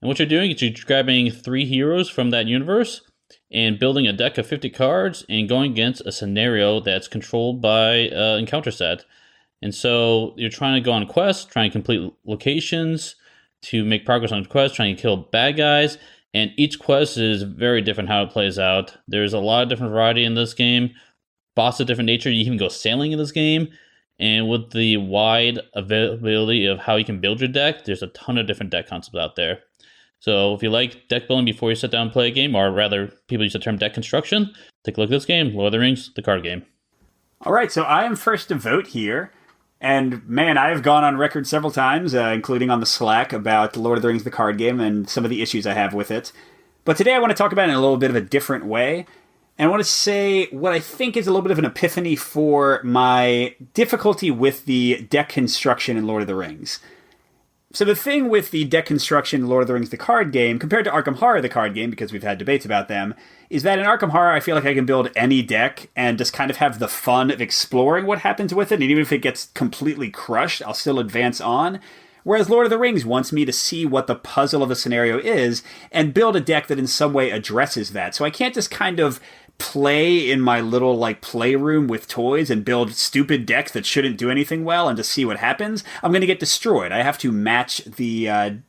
And what you're doing is you're grabbing 3 heroes from that universe and building a deck of 50 cards and going against a scenario that's controlled by an encounter set. And so you're trying to go on quests, trying to complete locations, to make progress on quests, trying to kill bad guys, and each quest is very different how it plays out. There's a lot of different variety in this game, bosses of different nature. You even go sailing in this game, and with the wide availability of how you can build your deck, there's a ton of different deck concepts out there. So if you like deck building before you sit down and play a game, or rather people use the term deck construction, take a look at this game, Lord of the Rings, the card game. All right, so I am first to vote here. And man, I have gone on record several times, including on the Slack, about Lord of the Rings, the card game, and some of the issues I have with it. But today I want to talk about it in a little bit of a different way. And I want to say what I think is a little bit of an epiphany for my difficulty with the deck construction in Lord of the Rings. So the thing with the deck construction in Lord of the Rings, the card game, compared to Arkham Horror, the card game, because we've had debates about them, is that in Arkham Horror, I feel like I can build any deck and just kind of have the fun of exploring what happens with it. And even if it gets completely crushed, I'll still advance on. whereas Lord of the Rings wants me to see what the puzzle of a scenario is and build a deck that in some way addresses that. So I can't just kind of play in my little like playroom with toys and build stupid decks that shouldn't do anything well and to see what happens. I'm going to get destroyed. I have to match the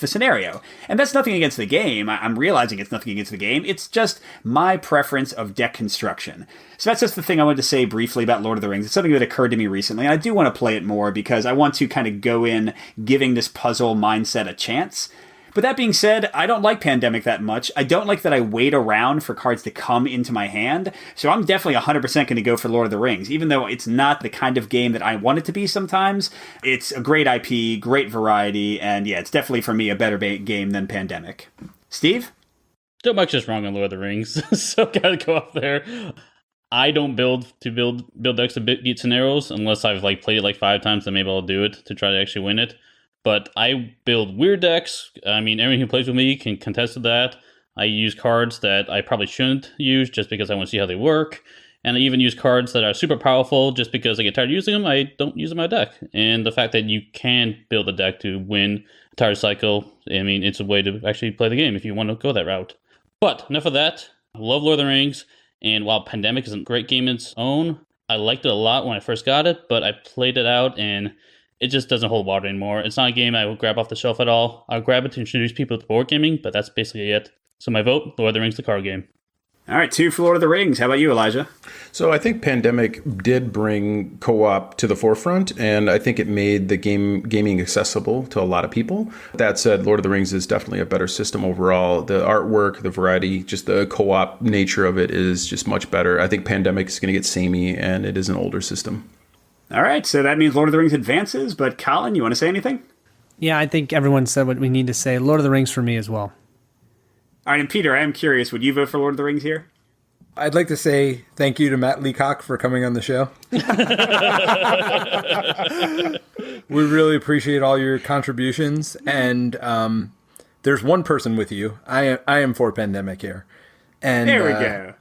scenario, and that's nothing against the game. I'm realizing it's nothing against the game. It's just my preference of deck construction. So that's just the thing I wanted to say briefly about Lord of the Rings. It's something that occurred to me recently, and I do want to play it more because I want to kind of go in giving this puzzle mindset a chance. But that being said, I don't like Pandemic that much. I don't like that I wait around for cards to come into my hand. So I'm definitely 100% going to go for Lord of the Rings. Even though it's not the kind of game that I want it to be sometimes, it's a great IP, great variety, and yeah, it's definitely for me a better game than Pandemic. Steve? Still much just wrong on Lord of the Rings, so gotta go up there. I don't build decks to beat scenarios unless I've like played it like 5 times, then maybe I'll do it to try to actually win it. But I build weird decks. I mean, everyone who plays with me can contest to that. I use cards that I probably shouldn't use just because I want to see how they work. And I even use cards that are super powerful just because I get tired of using them. I don't use them in my deck. And the fact that you can build a deck to win a entire cycle, I mean, it's a way to actually play the game if you want to go that route. But enough of that. I love Lord of the Rings. And while Pandemic is a great game in its own, I liked it a lot when I first got it. But I played it out and it just doesn't hold water anymore. It's not a game I would grab off the shelf at all. I'll grab it to introduce people to board gaming, but that's basically it. So my vote, Lord of the Rings, the card game. All right, 2 for Lord of the Rings. How about you, Elijah? So I think Pandemic did bring co-op to the forefront, and I think it made the gaming accessible to a lot of people. That said, Lord of the Rings is definitely a better system overall. The artwork, the variety, just the co-op nature of it is just much better. I think Pandemic is going to get samey, and it is an older system. All right, so that means Lord of the Rings advances, but Colin, you want to say anything? Yeah, I think everyone said what we need to say. Lord of the Rings for me as well. All right, and Peter, I am curious, would you vote for Lord of the Rings here? I'd like to say thank you to Matt Leacock for coming on the show. We really appreciate all your contributions, and there's one person with you. I am for Pandemic here. And there we go.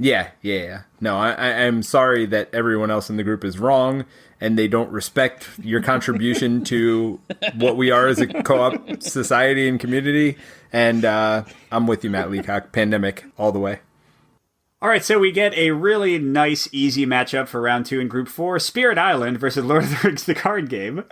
Yeah. No, I'm sorry that everyone else in the group is wrong and they don't respect your contribution to what we are as a co-op society and community. And I'm with you, Matt Leacock. Pandemic all the way. All right, so we get a really nice, easy matchup for round 2 in Group 4, Spirit Island versus Lord of the Rings, the card game.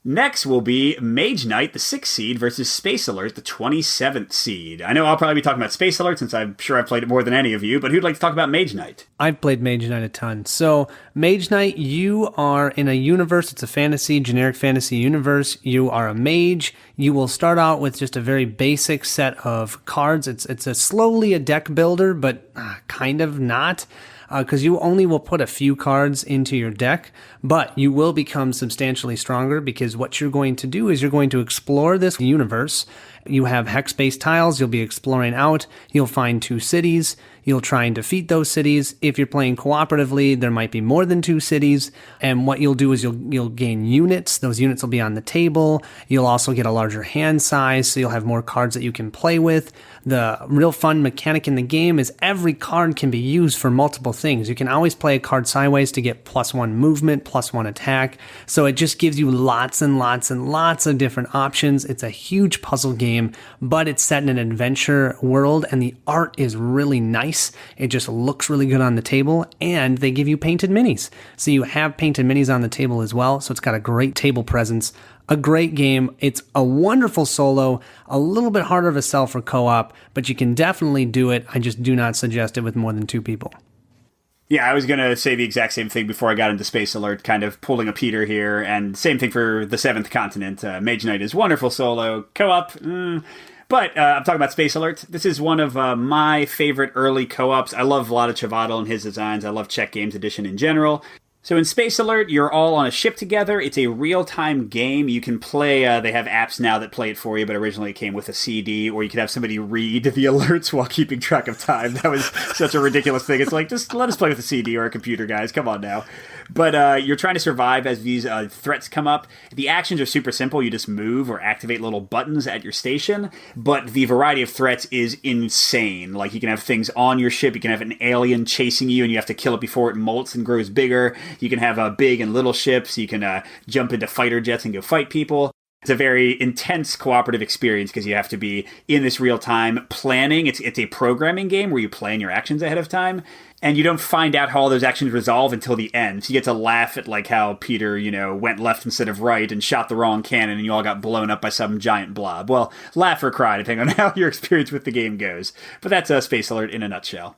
Next will be Mage Knight, the 6th seed, versus Space Alert, the 27th seed. I know I'll probably be talking about Space Alert since I'm sure I've played it more than any of you, but who'd like to talk about Mage Knight? I've played Mage Knight a ton. So, Mage Knight, you are in a universe, it's a fantasy, generic fantasy universe. You are a mage. You will start out with just a very basic set of cards. It's slowly a deck builder, but kind of not. Because you only will put a few cards into your deck, but you will become substantially stronger because what you're going to do is you're going to explore this universe. You have hex-based tiles, you'll be exploring out, you'll find 2 cities, you'll try and defeat those cities. If you're playing cooperatively, there might be more than 2 cities, and what you'll do is you'll gain units. Those units will be on the table. You'll also get a larger hand size, so you'll have more cards that you can play with. The real fun mechanic in the game is every card can be used for multiple things. You can always play a card sideways to get +1 movement, +1 attack, so it just gives you lots and lots and lots of different options. It's a huge puzzle game, but it's set in an adventure world, and the art is really nice. It just looks really good on the table, and they give you painted minis. So you have painted minis on the table as well, so it's got a great table presence. A great game. It's a wonderful solo, a little bit harder of a sell for co-op, but you can definitely do it. I just do not suggest it with more than 2 people. Yeah, I was going to say the exact same thing before I got into Space Alert, kind of pulling a Peter here, and same thing for the 7th Continent. Mage Knight is wonderful solo. Co-op, But I'm talking about Space Alert. This is one of my favorite early co-ops. I love Vlaada Chvátil and his designs. I love Czech Games Edition in general. So in Space Alert, you're all on a ship together. It's a real-time game. You can play, they have apps now that play it for you, but originally it came with a CD, or you could have somebody read the alerts while keeping track of time. That was such a ridiculous thing. It's like, just let us play with a CD or a computer, guys. Come on now. But you're trying to survive as these threats come up. The actions are super simple. You just move or activate little buttons at your station, but the variety of threats is insane. Like, you can have things on your ship. You can have an alien chasing you, and you have to kill it before it molts and grows bigger. You can have big and little ships. You can jump into fighter jets and go fight people. It's a very intense cooperative experience because you have to be in this real time planning. It's a programming game where you plan your actions ahead of time, and you don't find out how all those actions resolve until the end. So you get to laugh at like how Peter, went left instead of right and shot the wrong cannon, and you all got blown up by some giant blob. Well, laugh or cry depending on how your experience with the game goes. But that's Space Alert in a nutshell.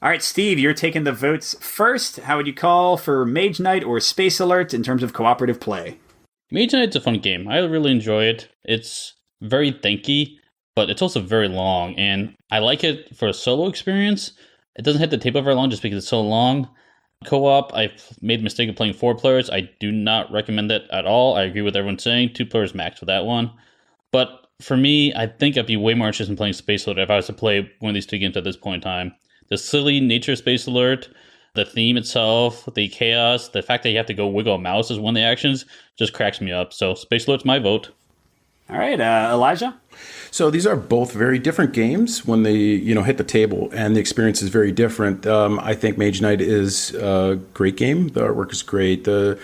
All right, Steve, you're taking the votes first. How would you call for Mage Knight or Space Alert in terms of cooperative play? Mage Knight's a fun game. I really enjoy it. It's very thanky, but it's also very long, and I like it for a solo experience. It doesn't hit the table very long just because it's so long. Co-op, I've made the mistake of playing 4 players. I do not recommend that at all. I agree with everyone saying 2 players max for that one. But for me, I think I'd be way more interested in playing Space Alert if I was to play one of these 2 games at this point in time. The silly nature of Space Alert, the theme itself, the chaos, the fact that you have to go wiggle a mouse as one of the actions just cracks me up. So Space Alert's my vote. All right, Elijah? So these are both very different games when they, hit the table, and the experience is very different. I think Mage Knight is a great game. The artwork is great. The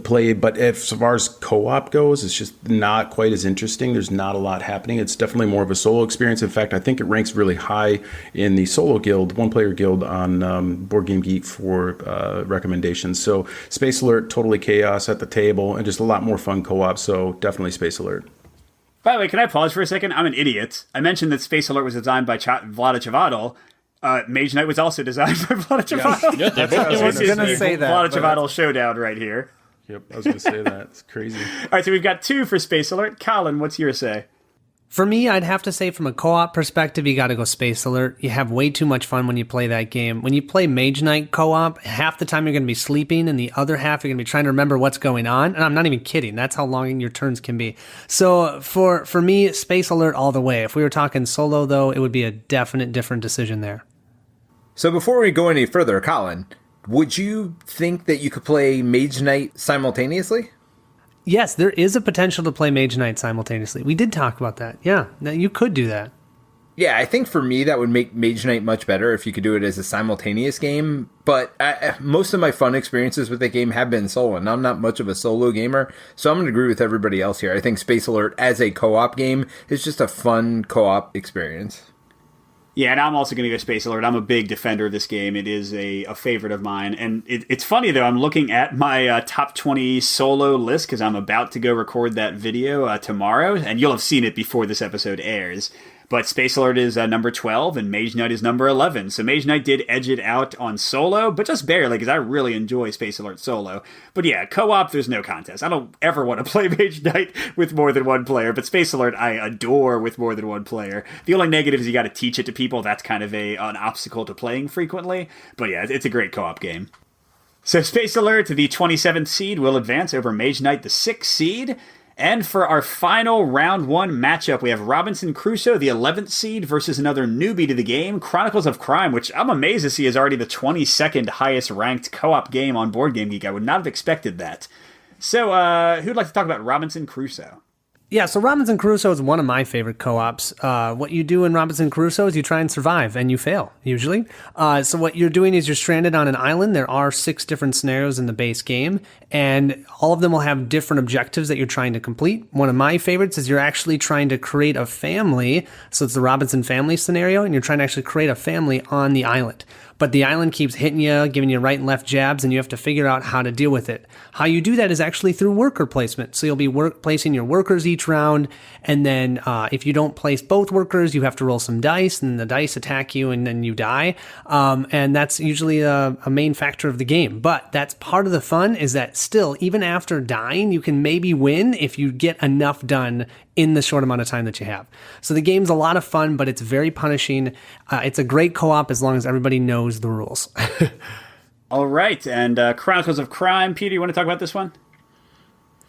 play, but as far as co-op goes, it's just not quite as interesting. There's not a lot happening. It's definitely more of a solo experience. In fact, I think it ranks really high in the solo guild, one-player guild on Board Game Geek for recommendations. So Space Alert, totally chaos at the table, and just a lot more fun co-op. So definitely Space Alert. By the way, can I pause for a second? I'm an idiot. I mentioned that Space Alert was designed by Vlada Chvátil. Mage Knight was also designed by Vlada Chvátil. Yes, I was going to say that. Vlada Chvátil showdown right here. Yep, I was going to say that. It's crazy. All right, so we've got 2 for Space Alert. Colin, what's your say? For me, I'd have to say from a co-op perspective, you got to go Space Alert. You have way too much fun when you play that game. When you play Mage Knight co-op, half the time you're going to be sleeping, and the other half you're going to be trying to remember what's going on. And I'm not even kidding. That's how long your turns can be. So for me, Space Alert all the way. If we were talking solo, though, it would be a definite different decision there. So before we go any further, Colin, would you think that you could play Mage Knight simultaneously? Yes, there is a potential to play Mage Knight simultaneously. We did talk about that. Yeah, you could do that. Yeah, I think for me that would make Mage Knight much better if you could do it as a simultaneous game. But most of my fun experiences with that game have been solo, and I'm not much of a solo gamer, so I'm going to agree with everybody else here. I think Space Alert as a co-op game is just a fun co-op experience. Yeah, and I'm also going to go Space Alert. I'm a big defender of this game. It is a favorite of mine. And it's funny, though. I'm looking at my top 20 solo list because I'm about to go record that video tomorrow. And you'll have seen it before this episode airs. But Space Alert is number 12, and Mage Knight is number 11. So Mage Knight did edge it out on solo, but just barely, because I really enjoy Space Alert solo. But yeah, co-op, there's no contest. I don't ever want to play Mage Knight with more than one player, but Space Alert I adore with more than one player. The only negative is you got to teach it to people. That's kind of an obstacle to playing frequently. But yeah, it's a great co-op game. So Space Alert, the 27th seed, will advance over Mage Knight, the 6th seed. And for our final round 1 matchup, we have Robinson Crusoe, the 11th seed, versus another newbie to the game, Chronicles of Crime, which I'm amazed to see is already the 22nd highest ranked co-op game on Board Game Geek. I would not have expected that. So, who'd like to talk about Robinson Crusoe? Yeah, so Robinson Crusoe is one of my favorite co-ops. What you do in Robinson Crusoe is you try and survive, and you fail, usually. So what you're doing is you're stranded on an island. There are 6 different scenarios in the base game, and all of them will have different objectives that you're trying to complete. One of my favorites is you're actually trying to create a family. So it's the Robinson family scenario, and you're trying to actually create a family on the island. But the island keeps hitting you, giving you right and left jabs, and you have to figure out how to deal with it. How you do that is actually through worker placement. So you'll be placing your workers each round, and then if you don't place both workers, you have to roll some dice, and the dice attack you, and then you die. And that's usually a main factor of the game. But that's part of the fun, is that still, even after dying, you can maybe win if you get enough done in the short amount of time that you have. So the game's a lot of fun, but it's very punishing. It's a great co-op as long as everybody knows the rules. All right, and Chronicles of Crime. Peter, you want to talk about this one?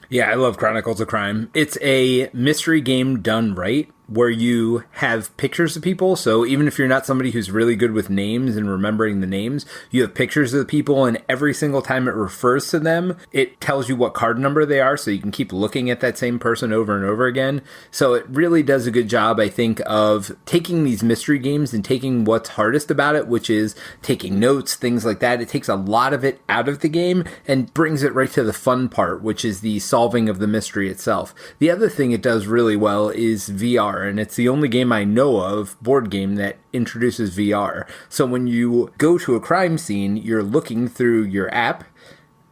Yeah, I love Chronicles of Crime. It's a mystery game done right. where you have pictures of people. So even if you're not somebody who's really good with names and remembering the names, you have pictures of the people, and every single time it refers to them, it tells you what card number they are, so you can keep looking at that same person over and over again. So it really does a good job, I think, of taking these mystery games and taking what's hardest about it, which is taking notes, things like that. It takes a lot of it out of the game and brings it right to the fun part, which is the solving of the mystery itself. The other thing it does really well is VR, and it's the only game I know of, board game, that introduces VR. So when you go to a crime scene, you're looking through your app.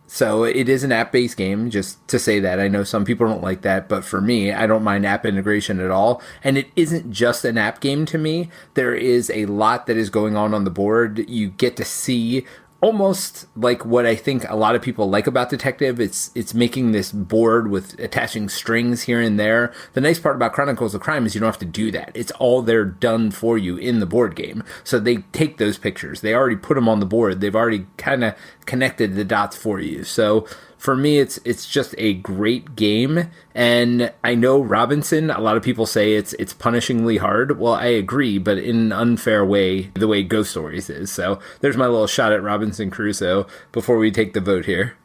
So it is an app-based game, just to say that. I know some people don't like that, but for me, I don't mind app integration at all. And it isn't just an app game to me. There is a lot that is going on the board. You get to see almost like what I think a lot of people like about Detective. It's making this board with attaching strings here and there. The nice part about Chronicles of Crime is you don't have to do that. It's all there done for you in the board game. So they take those pictures. They already put them on the board. They've already kind of connected the dots for you. So for me, it's just a great game. And I know Robinson, a lot of people say it's punishingly hard. Well, I agree, but in an unfair way, the way Ghost Stories is. So there's my little shot at Robinson Crusoe before we take the vote here.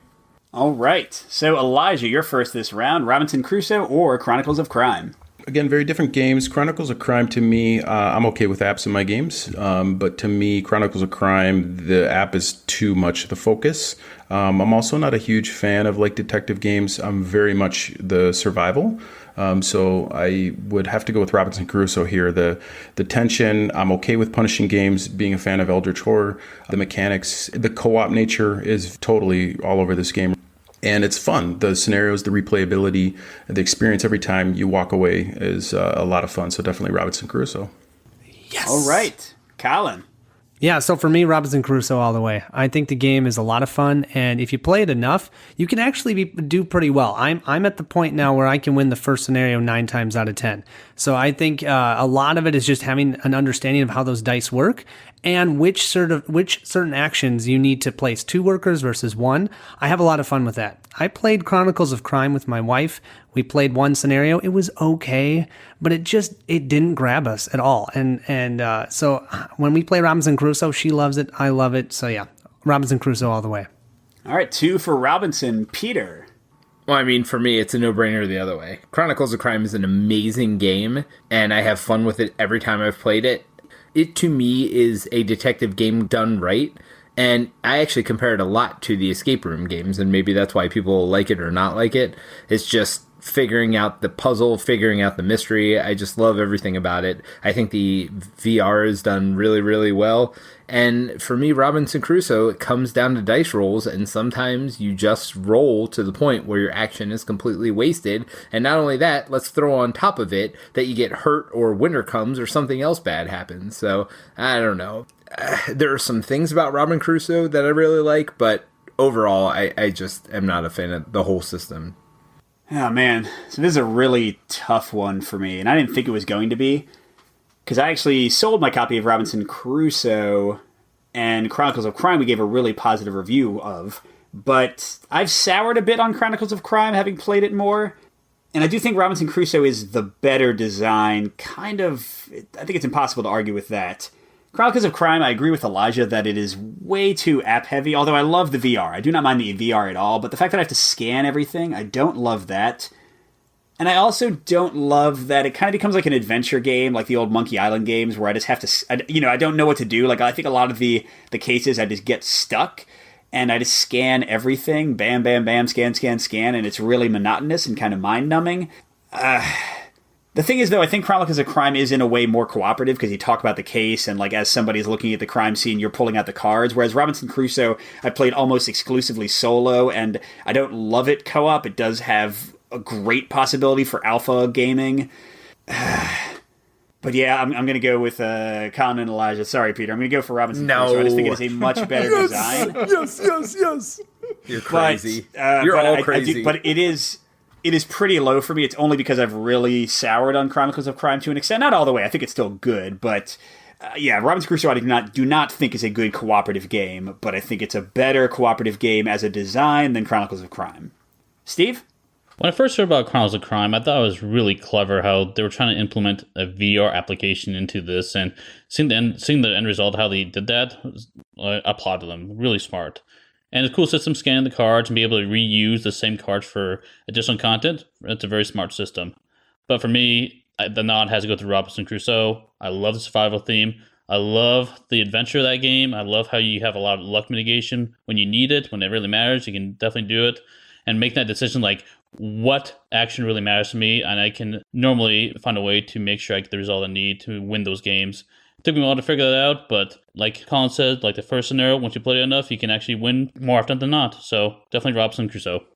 All right. So Elijah, you're first this round. Robinson Crusoe or Chronicles of Crime? Again, very different games. Chronicles of Crime, to me, I'm okay with apps in my games, but to me, Chronicles of Crime, the app is too much the focus. I'm also not a huge fan of like detective games. I'm very much the survival. So I would have to go with Robinson Crusoe here. The tension, I'm okay with punishing games, being a fan of Eldritch Horror. The mechanics, the co-op nature is totally all over this game. And it's fun. The scenarios, the replayability, the experience every time you walk away is a lot of fun. So definitely Robinson Crusoe. Yes. All right. Colin. Yeah, so for me, Robinson Crusoe all the way. I think the game is a lot of fun, and if you play it enough, you can actually do pretty well. I'm at the point now where I can win the first scenario 9 times out of 10. So I think a lot of it is just having an understanding of how those dice work and which certain actions you need to place 2 workers versus 1. I have a lot of fun with that. I played Chronicles of Crime with my wife. We played one scenario. It was okay, but it didn't grab us at all. And so when we play Robinson Crusoe, she loves it. I love it. So yeah, Robinson Crusoe all the way. All right, 2 for Robinson. Peter. Well, I mean, for me, it's a no-brainer the other way. Chronicles of Crime is an amazing game, and I have fun with it every time I've played it. It, to me, is a detective game done right, and I actually compare it a lot to the escape room games, and maybe that's why people like it or not like it. It's just figuring out the puzzle, figuring out the mystery. I just love everything about it. I think the VR is done really, really well. And for me, Robinson Crusoe, it comes down to dice rolls, and sometimes you just roll to the point where your action is completely wasted. And not only that, let's throw on top of it that you get hurt or winter comes or something else bad happens. So, I don't know. There are some things about Robinson Crusoe that I really like, but overall, I just am not a fan of the whole system. Oh, man. So this is a really tough one for me, and I didn't think it was going to be, because I actually sold my copy of Robinson Crusoe, and Chronicles of Crime we gave a really positive review of, but I've soured a bit on Chronicles of Crime, having played it more, and I do think Robinson Crusoe is the better design, kind of. I think it's impossible to argue with that. Chronicles of Crime, I agree with Elijah that it is way too app-heavy, although I love the VR. I do not mind the VR at all, but the fact that I have to scan everything, I don't love that. And I also don't love that it kind of becomes like an adventure game, like the old Monkey Island games, where I just have to, I don't know what to do. Like, I think a lot of the cases, I just get stuck, and I just scan everything, bam, bam, bam, scan, scan, scan, and it's really monotonous and kind of mind-numbing. The thing is, though, I think Chronicles of Crime is in a way more cooperative because you talk about the case and, like, as somebody's looking at the crime scene, you're pulling out the cards. Whereas Robinson Crusoe, I played almost exclusively solo, and I don't love it co-op. It does have a great possibility for alpha gaming. But yeah, I'm going to go with Colin and Elijah. Sorry, Peter. I'm going to go for Robinson Crusoe. I just think it is a much better design. Yes. You're crazy. You're all crazy. But it is pretty low for me. It's only because I've really soured on Chronicles of Crime to an extent. Not all the way. I think it's still good, but Robinson Crusoe I do not think is a good cooperative game, but I think it's a better cooperative game as a design than Chronicles of Crime. Steve? When I first heard about Chronicles of Crime, I thought it was really clever how they were trying to implement a VR application into this, and seeing the end result, how they did that, I applauded them. Really smart. And it's a cool system, scanning the cards and be able to reuse the same cards for additional content. It's a very smart system. But for me, the nod has to go to Robinson Crusoe. I love the survival theme. I love the adventure of that game. I love how you have a lot of luck mitigation when you need it, when it really matters. You can definitely do it. And make that decision like, what action really matters to me, and I can normally find a way to make sure I get the result I need to win those games. It took me a while to figure that out, but like Colin said, like the first scenario, once you play it enough, you can actually win more often than not. So definitely Robinson Crusoe.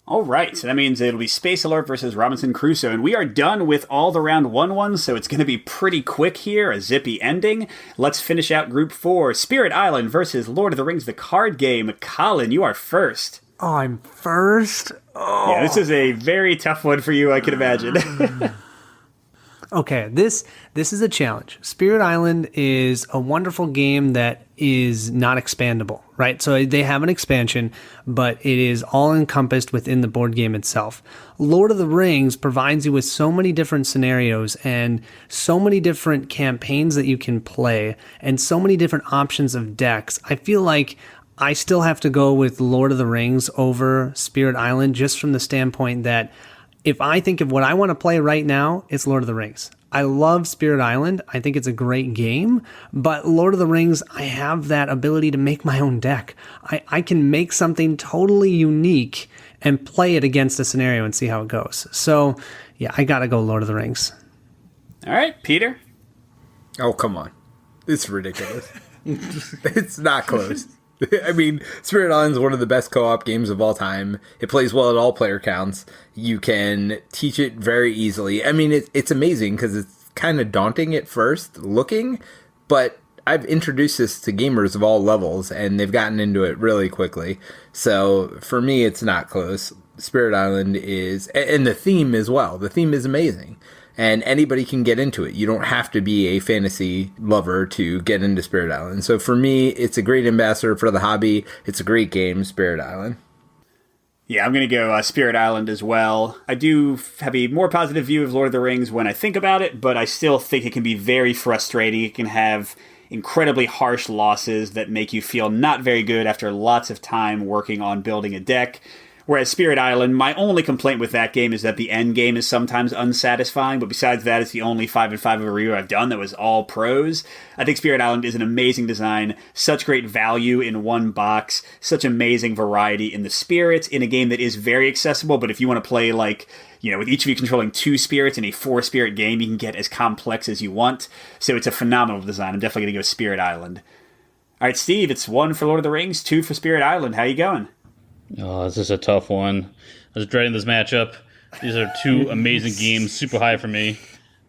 All right, so that means it'll be Space Alert versus Robinson Crusoe, and we are done with all the round 1-1s, so it's going to be pretty quick here, a zippy ending. Let's finish out Group 4, Spirit Island versus Lord of the Rings, the card game. Colin, you are first. Oh, I'm first? Oh. Yeah, this is a very tough one for you, I can imagine. Okay, this is a challenge. Spirit Island is a wonderful game that is not expandable, right? So they have an expansion, but it is all encompassed within the board game itself. Lord of the Rings provides you with so many different scenarios and so many different campaigns that you can play and so many different options of decks. I feel like I still have to go with Lord of the Rings over Spirit Island, just from the standpoint that if I think of what I want to play right now, it's Lord of the Rings. I love Spirit Island. I think it's a great game, but Lord of the Rings, I have that ability to make my own deck. I can make something totally unique and play it against a scenario and see how it goes. So yeah, I gotta go Lord of the Rings. All right, Peter? Oh, come on. It's ridiculous. It's not close. I mean, Spirit Island is one of the best co-op games of all time. It plays well at all player counts. You can teach it very easily. I mean, it's amazing because it's kind of daunting at first looking, but I've introduced this to gamers of all levels, and they've gotten into it really quickly. So for me, it's not close. Spirit Island is, and the theme as well. The theme is amazing. And anybody can get into it. You don't have to be a fantasy lover to get into Spirit Island. So for me, it's a great ambassador for the hobby. It's a great game, Spirit Island. Yeah, I'm going to go Spirit Island as well. I do have a more positive view of Lord of the Rings when I think about it, but I still think it can be very frustrating. It can have incredibly harsh losses that make you feel not very good after lots of time working on building a deck. Whereas Spirit Island, my only complaint with that game is that the end game is sometimes unsatisfying, but besides that, it's the only 5-5 of a review I've done that was all pros. I think Spirit Island is an amazing design, such great value in one box, such amazing variety in the spirits, in a game that is very accessible, but if you want to play like, you know, with each of you controlling 2 spirits in a 4-spirit game, you can get as complex as you want. So it's a phenomenal design. I'm definitely going to go Spirit Island. All right, Steve, it's 1 for Lord of the Rings, 2 for Spirit Island. How you going? Oh, this is a tough one. I was dreading this matchup. These are 2 amazing games, super high for me.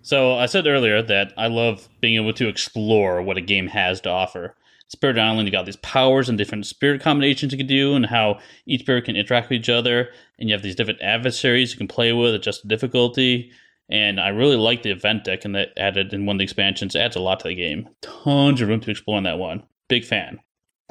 So I said earlier that I love being able to explore what a game has to offer. Spirit Island, you got these powers and different spirit combinations you can do and how each spirit can interact with each other. And you have these different adversaries you can play with, adjust the difficulty. And I really like the event deck and that added in one of the expansions. It adds a lot to the game. Tons of room to explore in that one. Big fan.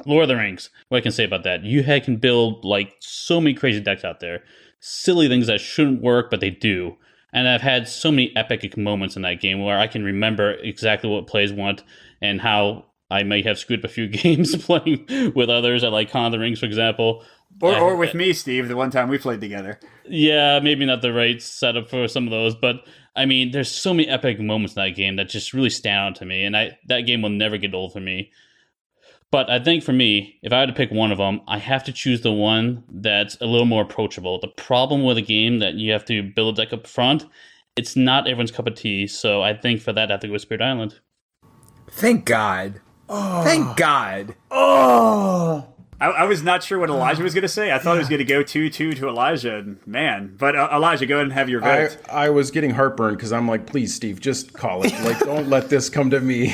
Lord of the Rings, what I can say about that, you can build like so many crazy decks out there. Silly things that shouldn't work, but they do. And I've had so many epic moments in that game where I can remember exactly what players want and how I may have screwed up a few games playing with others. I like Con of the Rings, for example. Or with me, Steve, the one time we played together. Yeah, maybe not the right setup for some of those, but I mean, there's so many epic moments in that game that just really stand out to me, and that game will never get old for me. But I think for me, if I had to pick one of them, I have to choose the one that's a little more approachable. The problem with a game that you have to build a deck up front, it's not everyone's cup of tea. So I think for that, I have to go with Spirit Island. Thank God. Oh. Thank God. Oh! I was not sure what Elijah was going to say. I thought he was going to go 2-2 to Elijah. And man, but Elijah, go ahead and have your vote. I was getting heartburn because I'm like, please, Steve, just call it. Like, don't let this come to me.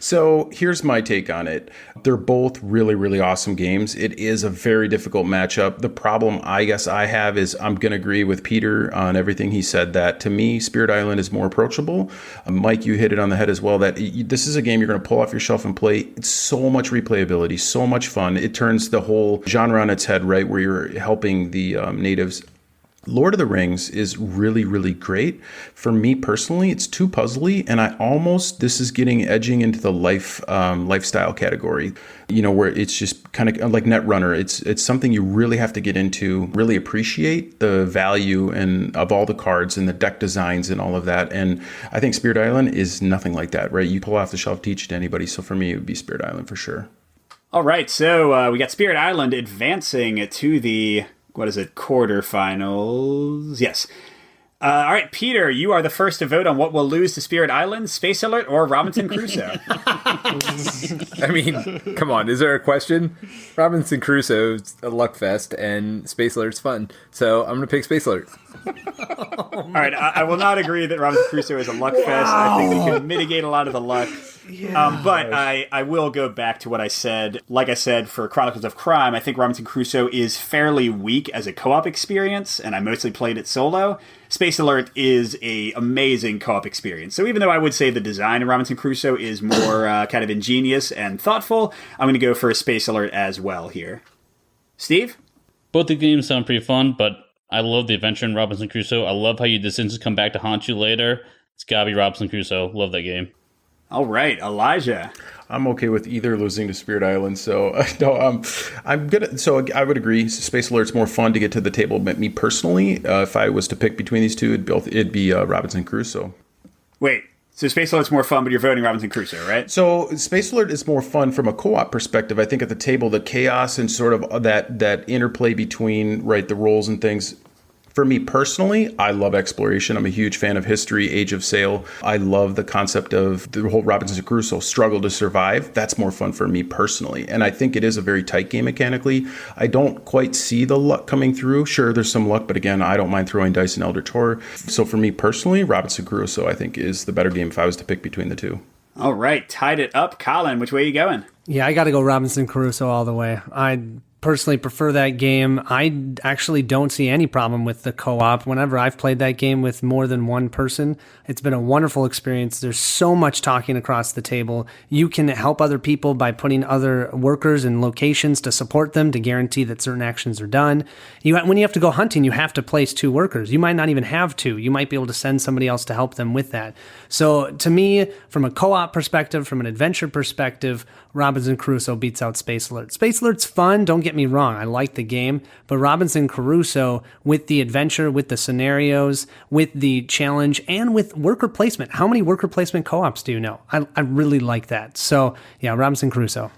So here's my take on it. They're both really, really awesome games. It is a very difficult matchup. The problem I guess I have is I'm going to agree with Peter on everything he said, that to me, Spirit Island is more approachable. Mike, you hit it on the head as well, that this is a game you're going to pull off your shelf and play. It's so much replayability, so much fun. It turns the whole genre on its head, right, where you're helping the natives Lord of the Rings is really, really great. For me personally, it's too puzzly, and this is edging into the lifestyle category, where it's just kind of like Netrunner. It's something you really have to get into, really appreciate the value of all the cards and the deck designs and all of that. And I think Spirit Island is nothing like that, right? You pull off the shelf, teach it to anybody. So for me, it would be Spirit Island for sure. All right, so we got Spirit Island advancing to the quarterfinals? Yes. All right, Peter, you are the first to vote on what will lose to Spirit Island, Space Alert, or Robinson Crusoe. I mean, come on, is there a question? Robinson Crusoe's a luck fest, and Space Alert's fun. So I'm going to pick Space Alert. All right, I will not agree that Robinson Crusoe is a luck fest. I think they can mitigate a lot of the luck. Yeah. But I will go back to what I said. Like I said, for Chronicles of Crime, I think Robinson Crusoe is fairly weak as a co-op experience, and I mostly played it solo. Space Alert is a amazing co-op experience. So even though I would say the design of Robinson Crusoe is more kind of ingenious and thoughtful, I'm going to go for Space Alert as well here. Steve? Both the games sound pretty fun, but I love the adventure in Robinson Crusoe. I love how your decisions come back to haunt you later. It's gotta be Robinson Crusoe. Love that game. All right, Elijah. I'm okay with either losing to Spirit Island, so no, I'm gonna. So I would agree. Space Alert's more fun to get to the table. But me personally, if I was to pick between these two, it'd be Robinson Crusoe. Wait, so Space Alert's more fun, but you're voting Robinson Crusoe, right? So Space Alert is more fun from a co-op perspective. I think at the table, the chaos and sort of that interplay between the roles and things. For me personally, I love exploration. I'm a huge fan of history, Age of Sail. I love the concept of the whole Robinson Crusoe struggle to survive. That's more fun for me personally. And I think it is a very tight game mechanically. I don't quite see the luck coming through. Sure, there's some luck, but again, I don't mind throwing dice in Eldritch Horror. So for me personally, Robinson Crusoe, I think, is the better game if I was to pick between the two. All right, tied it up. Colin, which way are you going? Yeah, I got to go Robinson Crusoe all the way. I personally prefer that game. I actually don't see any problem with the co-op. Whenever I've played that game with more than one person, it's been a wonderful experience. There's so much talking across the table. You can help other people by putting other workers in locations to support them to guarantee that certain actions are done. When you have to go hunting, you have to place 2 workers. You might not even have 2. You might be able to send somebody else to help them with that. So to me, from a co-op perspective, from an adventure perspective, Robinson Crusoe beats out Space Alert. Space Alert's fun, don't get me wrong, I like the game, but Robinson Crusoe, with the adventure, with the scenarios, with the challenge, and with worker placement. How many worker placement co-ops do you know? I really like that. So yeah, Robinson Crusoe.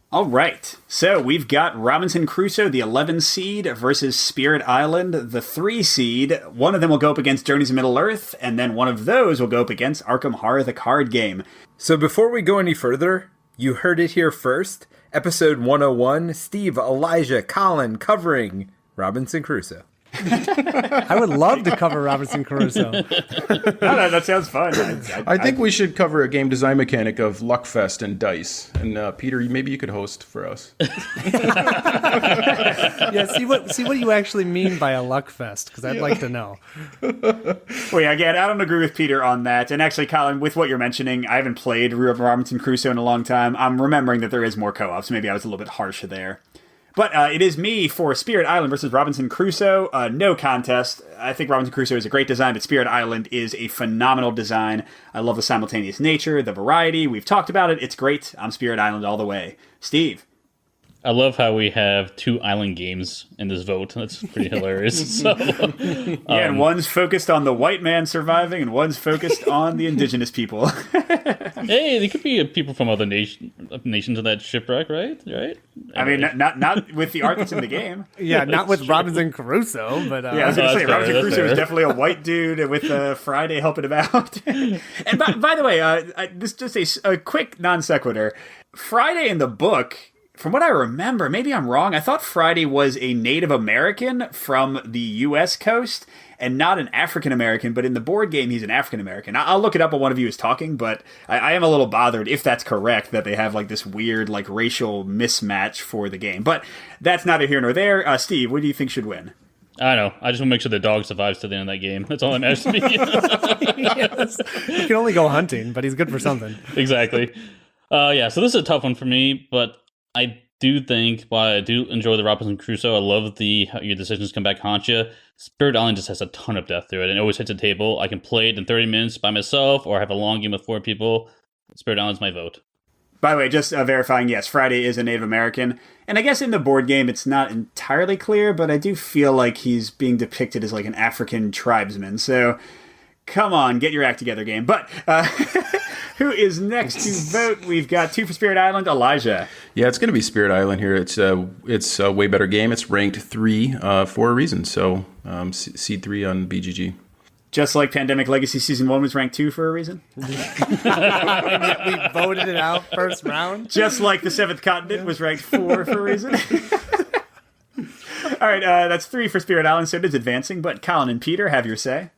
All right, so we've got Robinson Crusoe, the 11 seed, versus Spirit Island, the 3 seed. One of them will go up against Journeys to Middle-earth, and then one of those will go up against Arkham Horror, the card game. So before we go any further, you heard it here first. Episode 101, Steve, Elijah, Colin covering Robinson Crusoe. I would love to cover Robinson Crusoe. No, that sounds fun. I think we should cover a game design mechanic of Luckfest and dice. And Peter, maybe you could host for us. Yeah, see what you actually mean by a Luckfest, because I'd like to know. Well, yeah, again, I don't agree with Peter on that. And actually, Colin, with what you're mentioning, I haven't played Robinson Crusoe in a long time. I'm remembering that there is more co-ops. Maybe I was a little bit harsher there. But it is me for Spirit Island versus Robinson Crusoe. No contest. I think Robinson Crusoe is a great design, but Spirit Island is a phenomenal design. I love the simultaneous nature, the variety. We've talked about it. It's great. I'm Spirit Island all the way. Steve? I love how we have 2 island games in this vote. That's pretty hilarious. So, yeah, and one's focused on the white man surviving, and one's focused on the indigenous people. Hey, there could be people from other nations in that shipwreck, right? Right? I mean, not with the art that's in the game. Yeah, not with Robinson Crusoe, but... yeah, I was going to say, Robinson Crusoe fair. is definitely a white dude with Friday helping him out. And by the way, this is just a quick non sequitur. Friday in the book... From what I remember, maybe I'm wrong, I thought Friday was a Native American from the U.S. coast and not an African American, but in the board game, he's an African American. I'll look it up while one of you is talking, but I am a little bothered, if that's correct, that they have this weird racial mismatch for the game. But that's neither here nor there. Steve, what do you think should win? I don't know. I just want to make sure the dog survives to the end of that game. That's all that matters to me. Yes. He can only go hunting, but he's good for something. Exactly. Yeah, so this is a tough one for me, but I do think, while I do enjoy the Robinson Crusoe, I love how your decisions come back haunt you. Spirit Island just has a ton of depth through it, and it always hits a table. I can play it in 30 minutes by myself, or have a long game with 4 people. Spirit Island's my vote. By the way, just verifying, yes, Friday is a Native American. And I guess in the board game, it's not entirely clear, but I do feel like he's being depicted as like an African tribesman. So, come on, get your act together, game. But who is next to vote? We've got 2 for Spirit Island. Elijah. Yeah, it's going to be Spirit Island here. It's a way better game. It's ranked 3 for a reason. So, seed 3 on BGG. Just like Pandemic Legacy Season 1 was ranked 2 for a reason? We voted it out first round. Just like the 7th Continent was ranked 4 for a reason? All right, that's 3 for Spirit Island, so it is advancing. But Colin and Peter, have your say.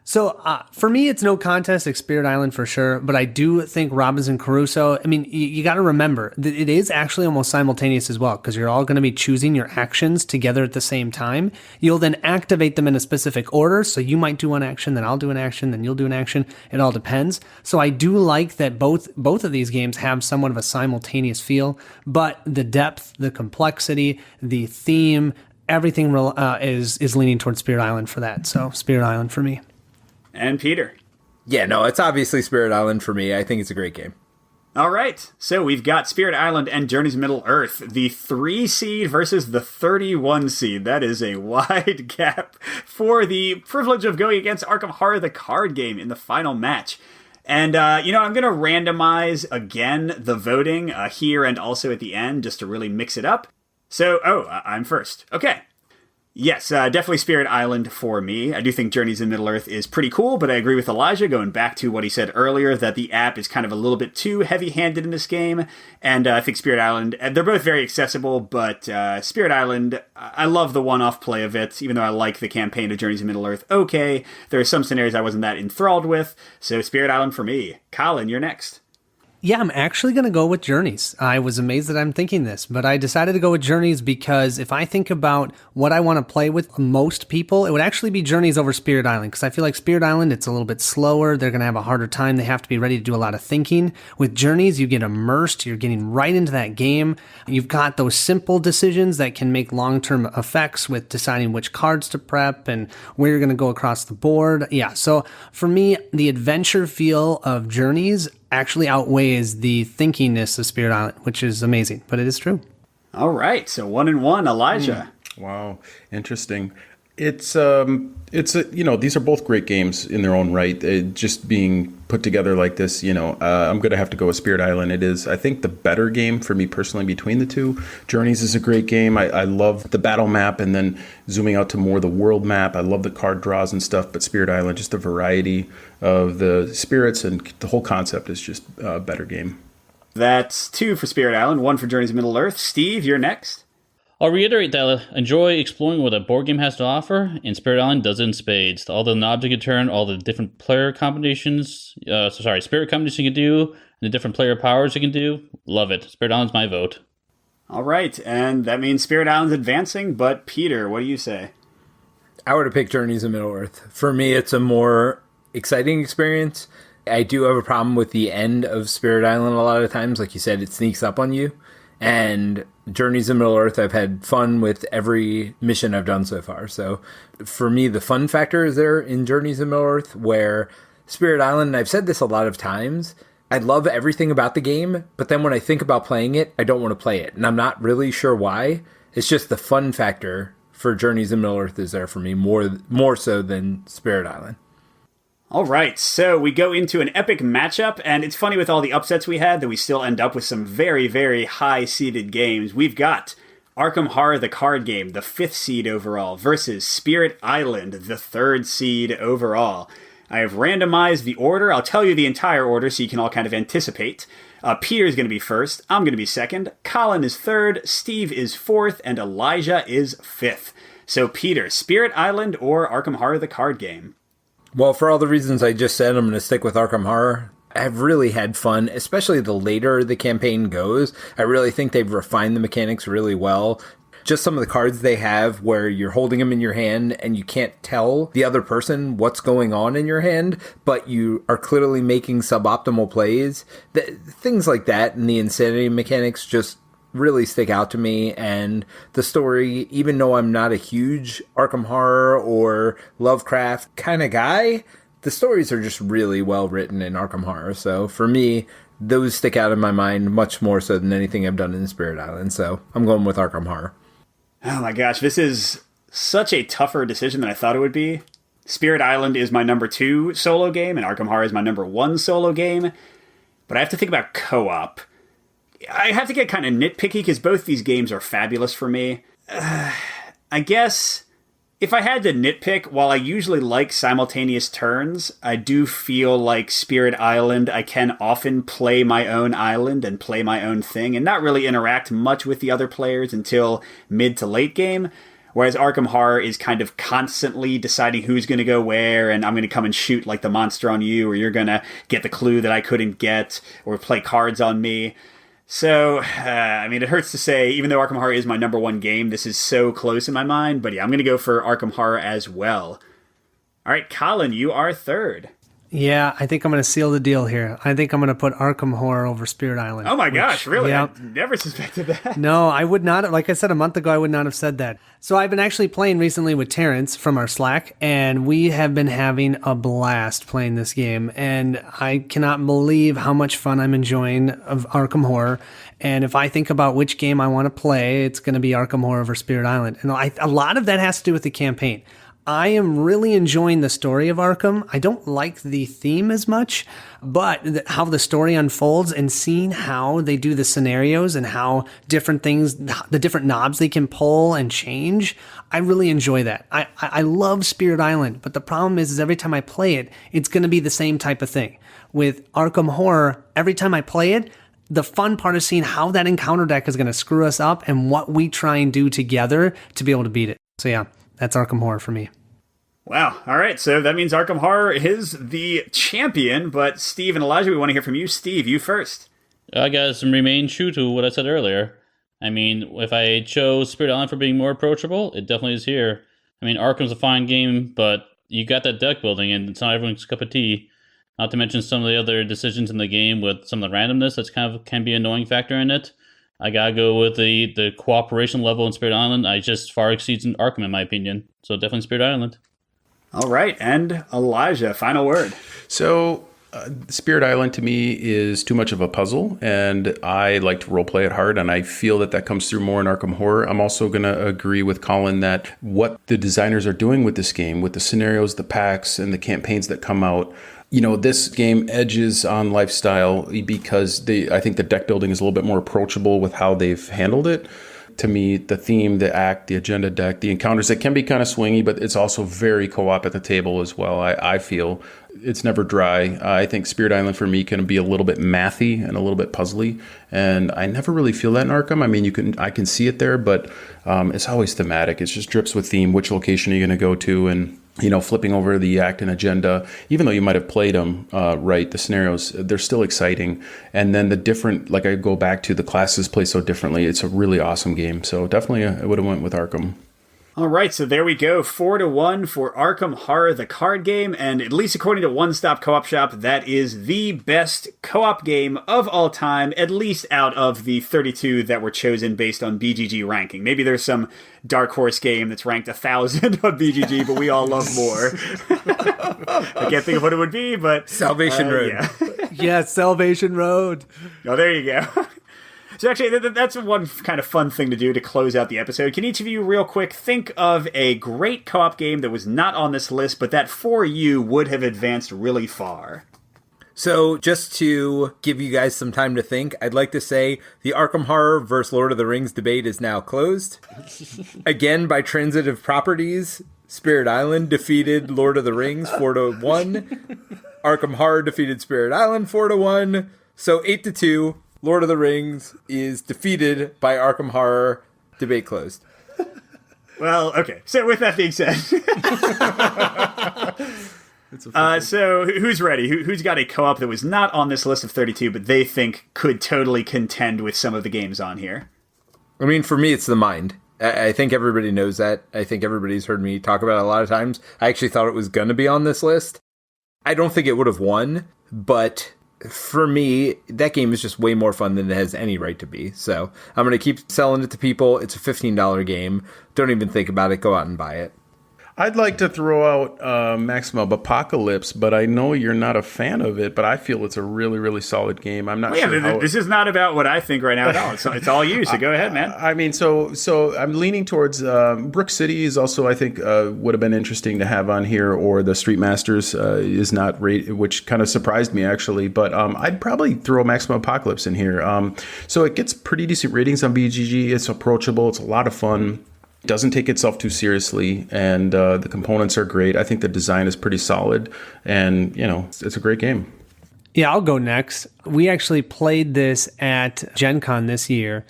So for me, it's no contest at Spirit Island for sure, but I do think Robinson Crusoe, I mean, you got to remember that it is actually almost simultaneous as well, because you're all going to be choosing your actions together at the same time. You'll then activate them in a specific order, so you might do one action, then I'll do an action, then you'll do an action. It all depends. So I do like that both of these games have somewhat of a simultaneous feel, but the depth, the complexity, the theme, everything is leaning towards Spirit Island for that. So Spirit Island for me. And Peter. Yeah, no, it's obviously Spirit Island for me. I think it's a great game. All right, so we've got Spirit Island and Journeys Middle-earth, the 3 seed versus the 31 seed. That is a wide gap for the privilege of going against Arkham Horror, the card game, in the final match. And, I'm going to randomize again the voting here and also at the end just to really mix it up. So, I'm first. Okay. Yes, definitely Spirit Island for me. I do think Journeys in Middle-earth is pretty cool, but I agree with Elijah, going back to what he said earlier, that the app is kind of a little bit too heavy-handed in this game, and I think Spirit Island, they're both very accessible, but Spirit Island, I love the one-off play of it, even though I like the campaign of Journeys in Middle-earth. Okay, there are some scenarios I wasn't that enthralled with, so Spirit Island for me. Colin, you're next. Yeah, I'm actually going to go with Journeys. I was amazed that I'm thinking this, but I decided to go with Journeys because if I think about what I want to play with most people, it would actually be Journeys over Spirit Island, because I feel like Spirit Island, it's a little bit slower. They're going to have a harder time. They have to be ready to do a lot of thinking. With Journeys, you get immersed. You're getting right into that game. You've got those simple decisions that can make long-term effects with deciding which cards to prep and where you're going to go across the board. Yeah, so for me, the adventure feel of Journeys actually outweighs the thinkingness of Spirit Island, which is amazing, but it is true. All right, so 1-1, Elijah. Wow, interesting. These are both great games in their own right. Just being put together like this, I'm going to have to go with Spirit Island. It is, I think, the better game for me personally between the two. Journeys is a great game. I love the battle map and then zooming out to more the world map. I love the card draws and stuff, but Spirit Island, just the variety of the spirits and the whole concept is just a better game. That's 2 for Spirit Island, 1 for Journeys Middle-earth. Steve, you're next. I'll reiterate that I enjoy exploring what a board game has to offer, and Spirit Island does it in spades. All the knobs you can turn, all the different player combinations, spirit combinations you can do, and the different player powers you can do. Love it. Spirit Island's my vote. All right, and that means Spirit Island's advancing, but Peter, what do you say? I would have picked Journeys in Middle-earth. For me, it's a more exciting experience. I do have a problem with the end of Spirit Island a lot of times. Like you said, it sneaks up on you. And Journeys in Middle-earth, I've had fun with every mission I've done so far. So for me, the fun factor is there in Journeys in Middle-earth, where Spirit Island, and I've said this a lot of times, I love everything about the game, but then when I think about playing it, I don't want to play it. And I'm not really sure why. It's just the fun factor for Journeys in Middle-earth is there for me more so than Spirit Island. All right, so we go into an epic matchup, and it's funny with all the upsets we had that we still end up with some very, very high-seeded games. We've got Arkham Horror, the card game, the 5th seed overall, versus Spirit Island, the 3rd seed overall. I have randomized the order. I'll tell you the entire order so you can all kind of anticipate. Peter's going to be first, I'm going to be second, Colin is third, Steve is fourth, and Elijah is fifth. So Peter, Spirit Island or Arkham Horror, the card game? Well, for all the reasons I just said, I'm going to stick with Arkham Horror. I've really had fun, especially the later the campaign goes. I really think they've refined the mechanics really well. Just some of the cards they have where you're holding them in your hand and you can't tell the other person what's going on in your hand, but you are clearly making suboptimal plays. Things like that and the insanity mechanics just really stick out to me. And the story, even though I'm not a huge Arkham Horror or Lovecraft kind of guy, the stories are just really well written in Arkham Horror. So for me, those stick out in my mind much more so than anything I've done in Spirit Island. So I'm going with Arkham Horror. Oh my gosh, this is such a tougher decision than I thought it would be. Spirit Island is my number 2 solo game, and Arkham Horror is my number 1 solo game. But I have to think about co-op. I have to get kind of nitpicky because both these games are fabulous for me. I guess if I had to nitpick, while I usually like simultaneous turns, I do feel like Spirit Island, I can often play my own island and play my own thing and not really interact much with the other players until mid to late game. Whereas Arkham Horror is kind of constantly deciding who's going to go where, and I'm going to come and shoot like the monster on you, or you're going to get the clue that I couldn't get, or play cards on me. So, it hurts to say, even though Arkham Horror is my number 1 game, this is so close in my mind, but yeah, I'm going to go for Arkham Horror as well. All right, Colin, you are third. Yeah, I think I'm going to seal the deal here. I think I'm going to put Arkham Horror over Spirit Island. Oh my gosh, really? Yeah. I never suspected that. No, I would not. Like I said a month ago, I would not have said that. So I've been actually playing recently with Terrence from our Slack, and we have been having a blast playing this game. And I cannot believe how much fun I'm enjoying of Arkham Horror. And if I think about which game I want to play, it's going to be Arkham Horror over Spirit Island. And a lot of that has to do with the campaign. I am really enjoying the story of Arkham. I don't like the theme as much, but how the story unfolds and seeing how they do the scenarios and how different things, the different knobs they can pull and change, I really enjoy that. I love Spirit Island, but the problem is every time I play it, it's going to be the same type of thing. With Arkham Horror, every time I play it, the fun part is seeing how that encounter deck is going to screw us up and what we try and do together to be able to beat it. So yeah, that's Arkham Horror for me. Wow. All right. So that means Arkham Horror is the champion. But Steve and Elijah, we want to hear from you. Steve, you first. I guess remain true to what I said earlier. I mean, if I chose Spirit Island for being more approachable, it definitely is here. I mean, Arkham's a fine game, but you got that deck building, and it's not everyone's cup of tea. Not to mention some of the other decisions in the game with some of the randomness that's kind of can be an annoying factor in it. I gotta go with the cooperation level in Spirit Island. I just far exceeds Arkham in my opinion. So definitely Spirit Island. All right, and Elijah, final word. So, Spirit Island to me is too much of a puzzle, and I like to roleplay it hard, and I feel that comes through more in Arkham Horror. I'm also going to agree with Colin that what the designers are doing with this game, with the scenarios, the packs, and the campaigns that come out, this game edges on lifestyle because I think the deck building is a little bit more approachable with how they've handled it. To me, the theme, the act, the agenda deck, the encounters, it can be kind of swingy, but it's also very co-op at the table as well. I feel it's never dry. I think Spirit Island for me can be a little bit mathy and a little bit puzzly, and I never really feel that in Arkham. I mean, I can see it there, but it's always thematic. It just drips with theme. Which location are you going to go to, and flipping over the act and agenda, even though you might have played them right, the scenarios, they're still exciting. And then the different, like I go back to the classes play so differently. It's a really awesome game. So definitely I would have went with Arkham. All right, so there we go. 4-1 for Arkham Horror, the card game. And at least according to One Stop Co-op Shop, that is the best co-op game of all time, at least out of the 32 that were chosen based on BGG ranking. Maybe there's some dark horse game that's ranked 1,000 on BGG, but we all love more. I can't think of what it would be, but... Salvation Road. Yeah. Yeah, Salvation Road. Oh, there you go. So actually, that's one kind of fun thing to do to close out the episode. Can each of you, real quick, think of a great co-op game that was not on this list, but that for you would have advanced really far? So just to give you guys some time to think, I'd like to say the Arkham Horror versus Lord of the Rings debate is now closed. Again, by transitive properties, Spirit Island defeated Lord of the Rings 4-1. Arkham Horror defeated Spirit Island 4-1. So 8-2. Lord of the Rings is defeated by Arkham Horror. Debate closed. Well, okay. So with that being said, so who's ready? Who's got a co-op that was not on this list of 32, but they think could totally contend with some of the games on here? I mean, for me, it's The Mind. I think everybody knows that. I think everybody's heard me talk about it a lot of times. I actually thought it was going to be on this list. I don't think it would have won, but for me, that game is just way more fun than it has any right to be. So I'm going to keep selling it to people. It's a $15 game. Don't even think about it. Go out and buy it. I'd like to throw out Maximum Apocalypse, but I know you're not a fan of it, but I feel it's a really, really solid game. I'm not sure how... This is not about what I think right now at all. It's all you, so go ahead, man. I mean, so I'm leaning towards Brook City is also, I think, would have been interesting to have on here, or the Street Masters is not rated, which kind of surprised me, actually. But I'd probably throw Maximum Apocalypse in here. So it gets pretty decent ratings on BGG. It's approachable. It's a lot of fun. Doesn't take itself too seriously, and the components are great. I think the design is pretty solid, and it's a great game. Yeah, I'll go next. We actually played this at Gen Con this year,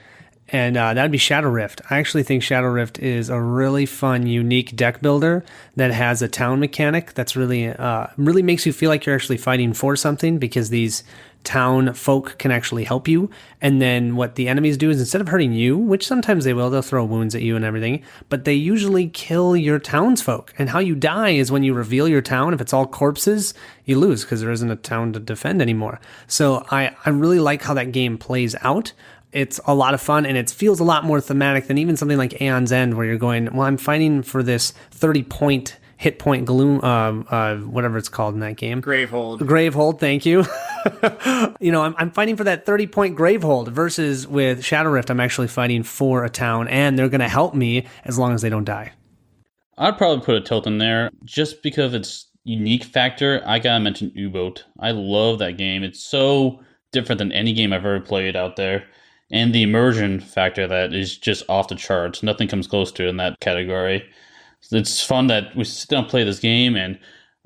and that'd be Shadow Rift. I actually think Shadow Rift is a really fun, unique deck builder that has a town mechanic that's really makes you feel like you're actually fighting for something, because these town folk can actually help you. And then what the enemies do is, instead of hurting you, which sometimes they'll throw wounds at you and everything, but they usually kill your townsfolk. And how you die is when you reveal your town. If it's all corpses, you lose because there isn't a town to defend anymore. So I really like how that game plays out. It's a lot of fun, and it feels a lot more thematic than even something like Aeon's End, where you're going, well, I'm fighting for this 30-point hit point gloom, whatever it's called in that game. Gravehold, thank you. I'm fighting for that 30-point Gravehold, versus with Shadow Rift, I'm actually fighting for a town, and they're going to help me as long as they don't die. I'd probably put a tilt in there just because of its unique factor. I gotta mention U-Boat. I love that game. It's so different than any game I've ever played out there. And the immersion factor that is just off the charts. Nothing comes close to it in that category. It's fun that we sit down and play this game, and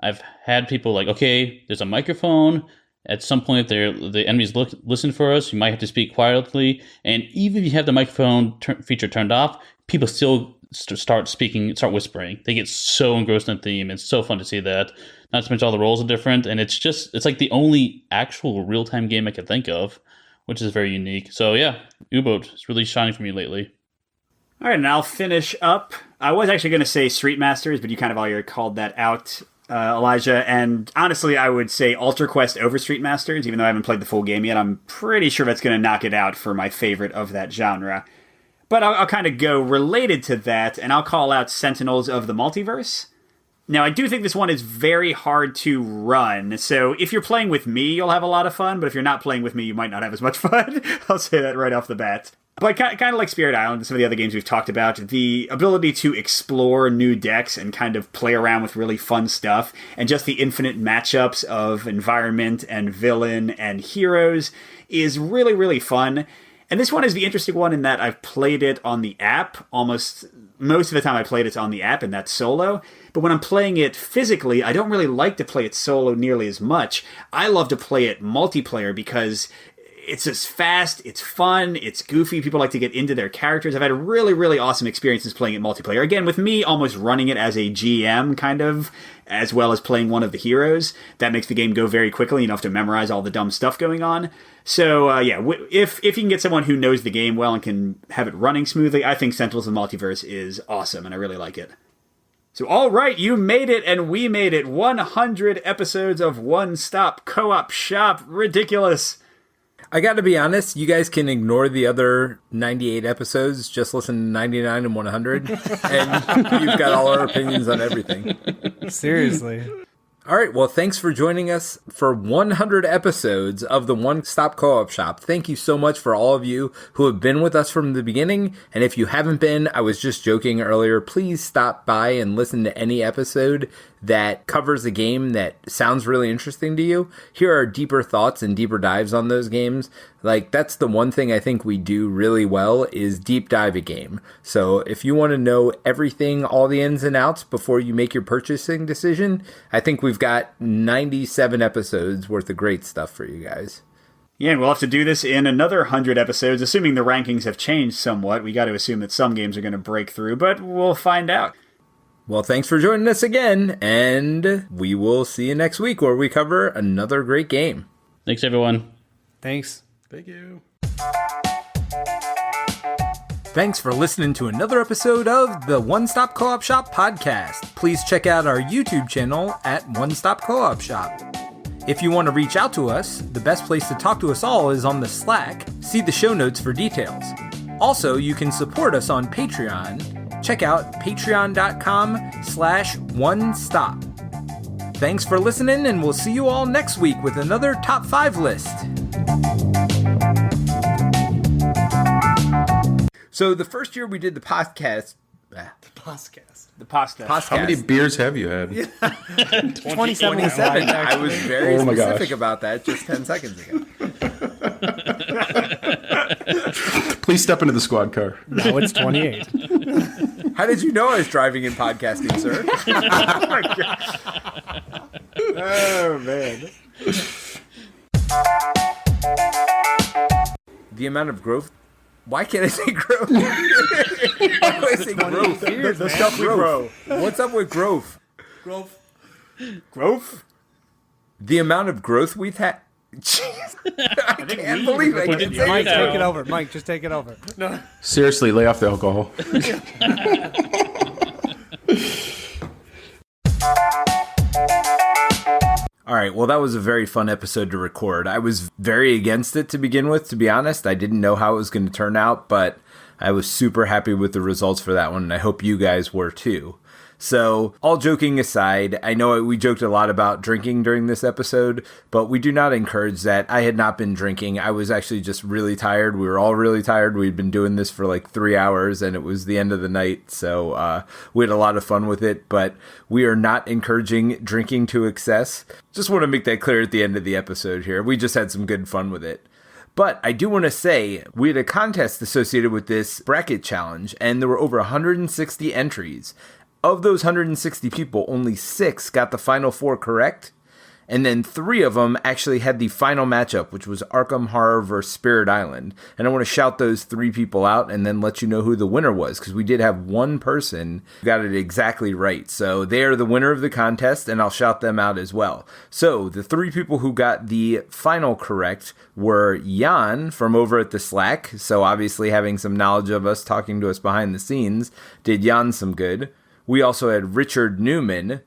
I've had people like, okay, there's a microphone. At some point, if the enemies listen for us, you might have to speak quietly. And even if you have the microphone feature turned off, people still start whispering. They get so engrossed in the theme. It's so fun to see that. Not to mention all the roles are different, and it's like the only actual real-time game I could think of, which is very unique. So yeah, U-Boat is really shining for me lately. All right, and I'll finish up. I was actually going to say Street Masters, but you kind of already called that out, Elijah. And honestly, I would say Ultra Quest over Street Masters, even though I haven't played the full game yet. I'm pretty sure that's going to knock it out for my favorite of that genre. But I'll kind of go related to that, and I'll call out Sentinels of the Multiverse. Now, I do think this one is very hard to run, so if you're playing with me, you'll have a lot of fun, but if you're not playing with me, you might not have as much fun. I'll say that right off the bat. But kind of like Spirit Island and some of the other games we've talked about, the ability to explore new decks and kind of play around with really fun stuff, and just the infinite matchups of environment and villain and heroes is really, really fun. And this one is the interesting one in that I've played it on the app. Almost most of the time I played it on the app, and that's solo. But when I'm playing it physically, I don't really like to play it solo nearly as much. I love to play it multiplayer because it's just fast, it's fun, it's goofy. People like to get into their characters. I've had really, really awesome experiences playing it multiplayer. Again, with me almost running it as a GM, kind of, as well as playing one of the heroes. That makes the game go very quickly. You don't have to memorize all the dumb stuff going on. So, if you can get someone who knows the game well and can have it running smoothly, I think Sentinels of the Multiverse is awesome, and I really like it. So, all right, you made it, and we made it. 100 episodes of One Stop Co-op Shop. Ridiculous. I got to be honest, you guys can ignore the other 98 episodes, just listen to 99 and 100, and you've got all our opinions on everything. Seriously. All right, well, thanks for joining us for 100 episodes of the One Stop Co-op Shop. Thank you so much for all of you who have been with us from the beginning, and if you haven't been, I was just joking earlier, please stop by and listen to any episode that covers a game that sounds really interesting to you. Here are deeper thoughts and deeper dives on those games. Like, that's the one thing I think we do really well is deep dive a game. So if you want to know everything, all the ins and outs before you make your purchasing decision, I think we've got 97 episodes worth of great stuff for you guys. Yeah, and we'll have to do this in another 100 episodes, assuming the rankings have changed somewhat. We got to assume that some games are going to break through, but we'll find out. Well, thanks for joining us again, and we will see you next week where we cover another great game. Thanks, everyone. Thanks. Thank you. Thanks for listening to another episode of the One Stop Co-op Shop podcast. Please check out our YouTube channel at One Stop Co-op Shop. If you want to reach out to us, the best place to talk to us all is on the Slack. See the show notes for details. Also, you can support us on Patreon. Check out patreon.com/onestop. Thanks for listening, and we'll see you all next week with another Top 5 list. So the first year we did the podcast... The pasta. How many beers have you had? 27. I was very Oh my specific gosh. about that just 10 seconds ago. Please step into the squad car. Now it's 28. How did you know I was driving in podcasting, sir? Oh, man. The amount of growth... Why can't I say growth? Why do I say growth? The stuff we grow. What's up with growth? Growth? The amount of growth we've had... Jeez. I can't believe I put can't it say Mike, that. take it over. Mike, just take it over. No. Seriously, lay off the alcohol. All right, well, that was a very fun episode to record. I was very against it to begin with, to be honest. I didn't know how it was going to turn out, but I was super happy with the results for that one, and I hope you guys were too. So, all joking aside, I know we joked a lot about drinking during this episode, but we do not encourage that. I had not been drinking. I was actually just really tired. We were all really tired. We'd been doing this for like 3 hours, and it was the end of the night, so we had a lot of fun with it, but we are not encouraging drinking to excess. Just want to make that clear at the end of the episode here. We just had some good fun with it. But I do want to say, we had a contest associated with this bracket challenge, and there were over 160 entries. Of those 160 people, only 6 got the final 4 correct, and then 3 of them actually had the final matchup, which was Arkham Horror versus Spirit Island. And I want to shout those 3 people out and then let you know who the winner was, because we did have one person who got it exactly right. So they are the winner of the contest, and I'll shout them out as well. So the 3 people who got the final correct were Jan from over at the Slack. So obviously having some knowledge of us, talking to us behind the scenes, did Jan some good. We also had Richard Newman,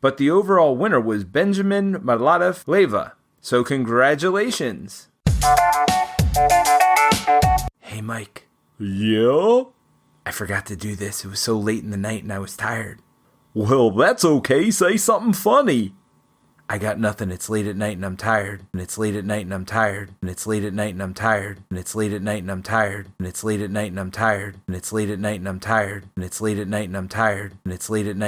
but the overall winner was Benjamin Malatov Leva. So congratulations. Hey, Mike. Yeah? I forgot to do this. It was so late in the night and I was tired. Well, that's okay. Say something funny. I got nothing. It's late at night and I'm tired. And it's late at night and I'm tired. And it's late at night and I'm tired. And it's late at night and I'm tired. And it's late at night and I'm tired. And it's late at night and I'm tired. And it's late at night and I'm tired. And it's late at night.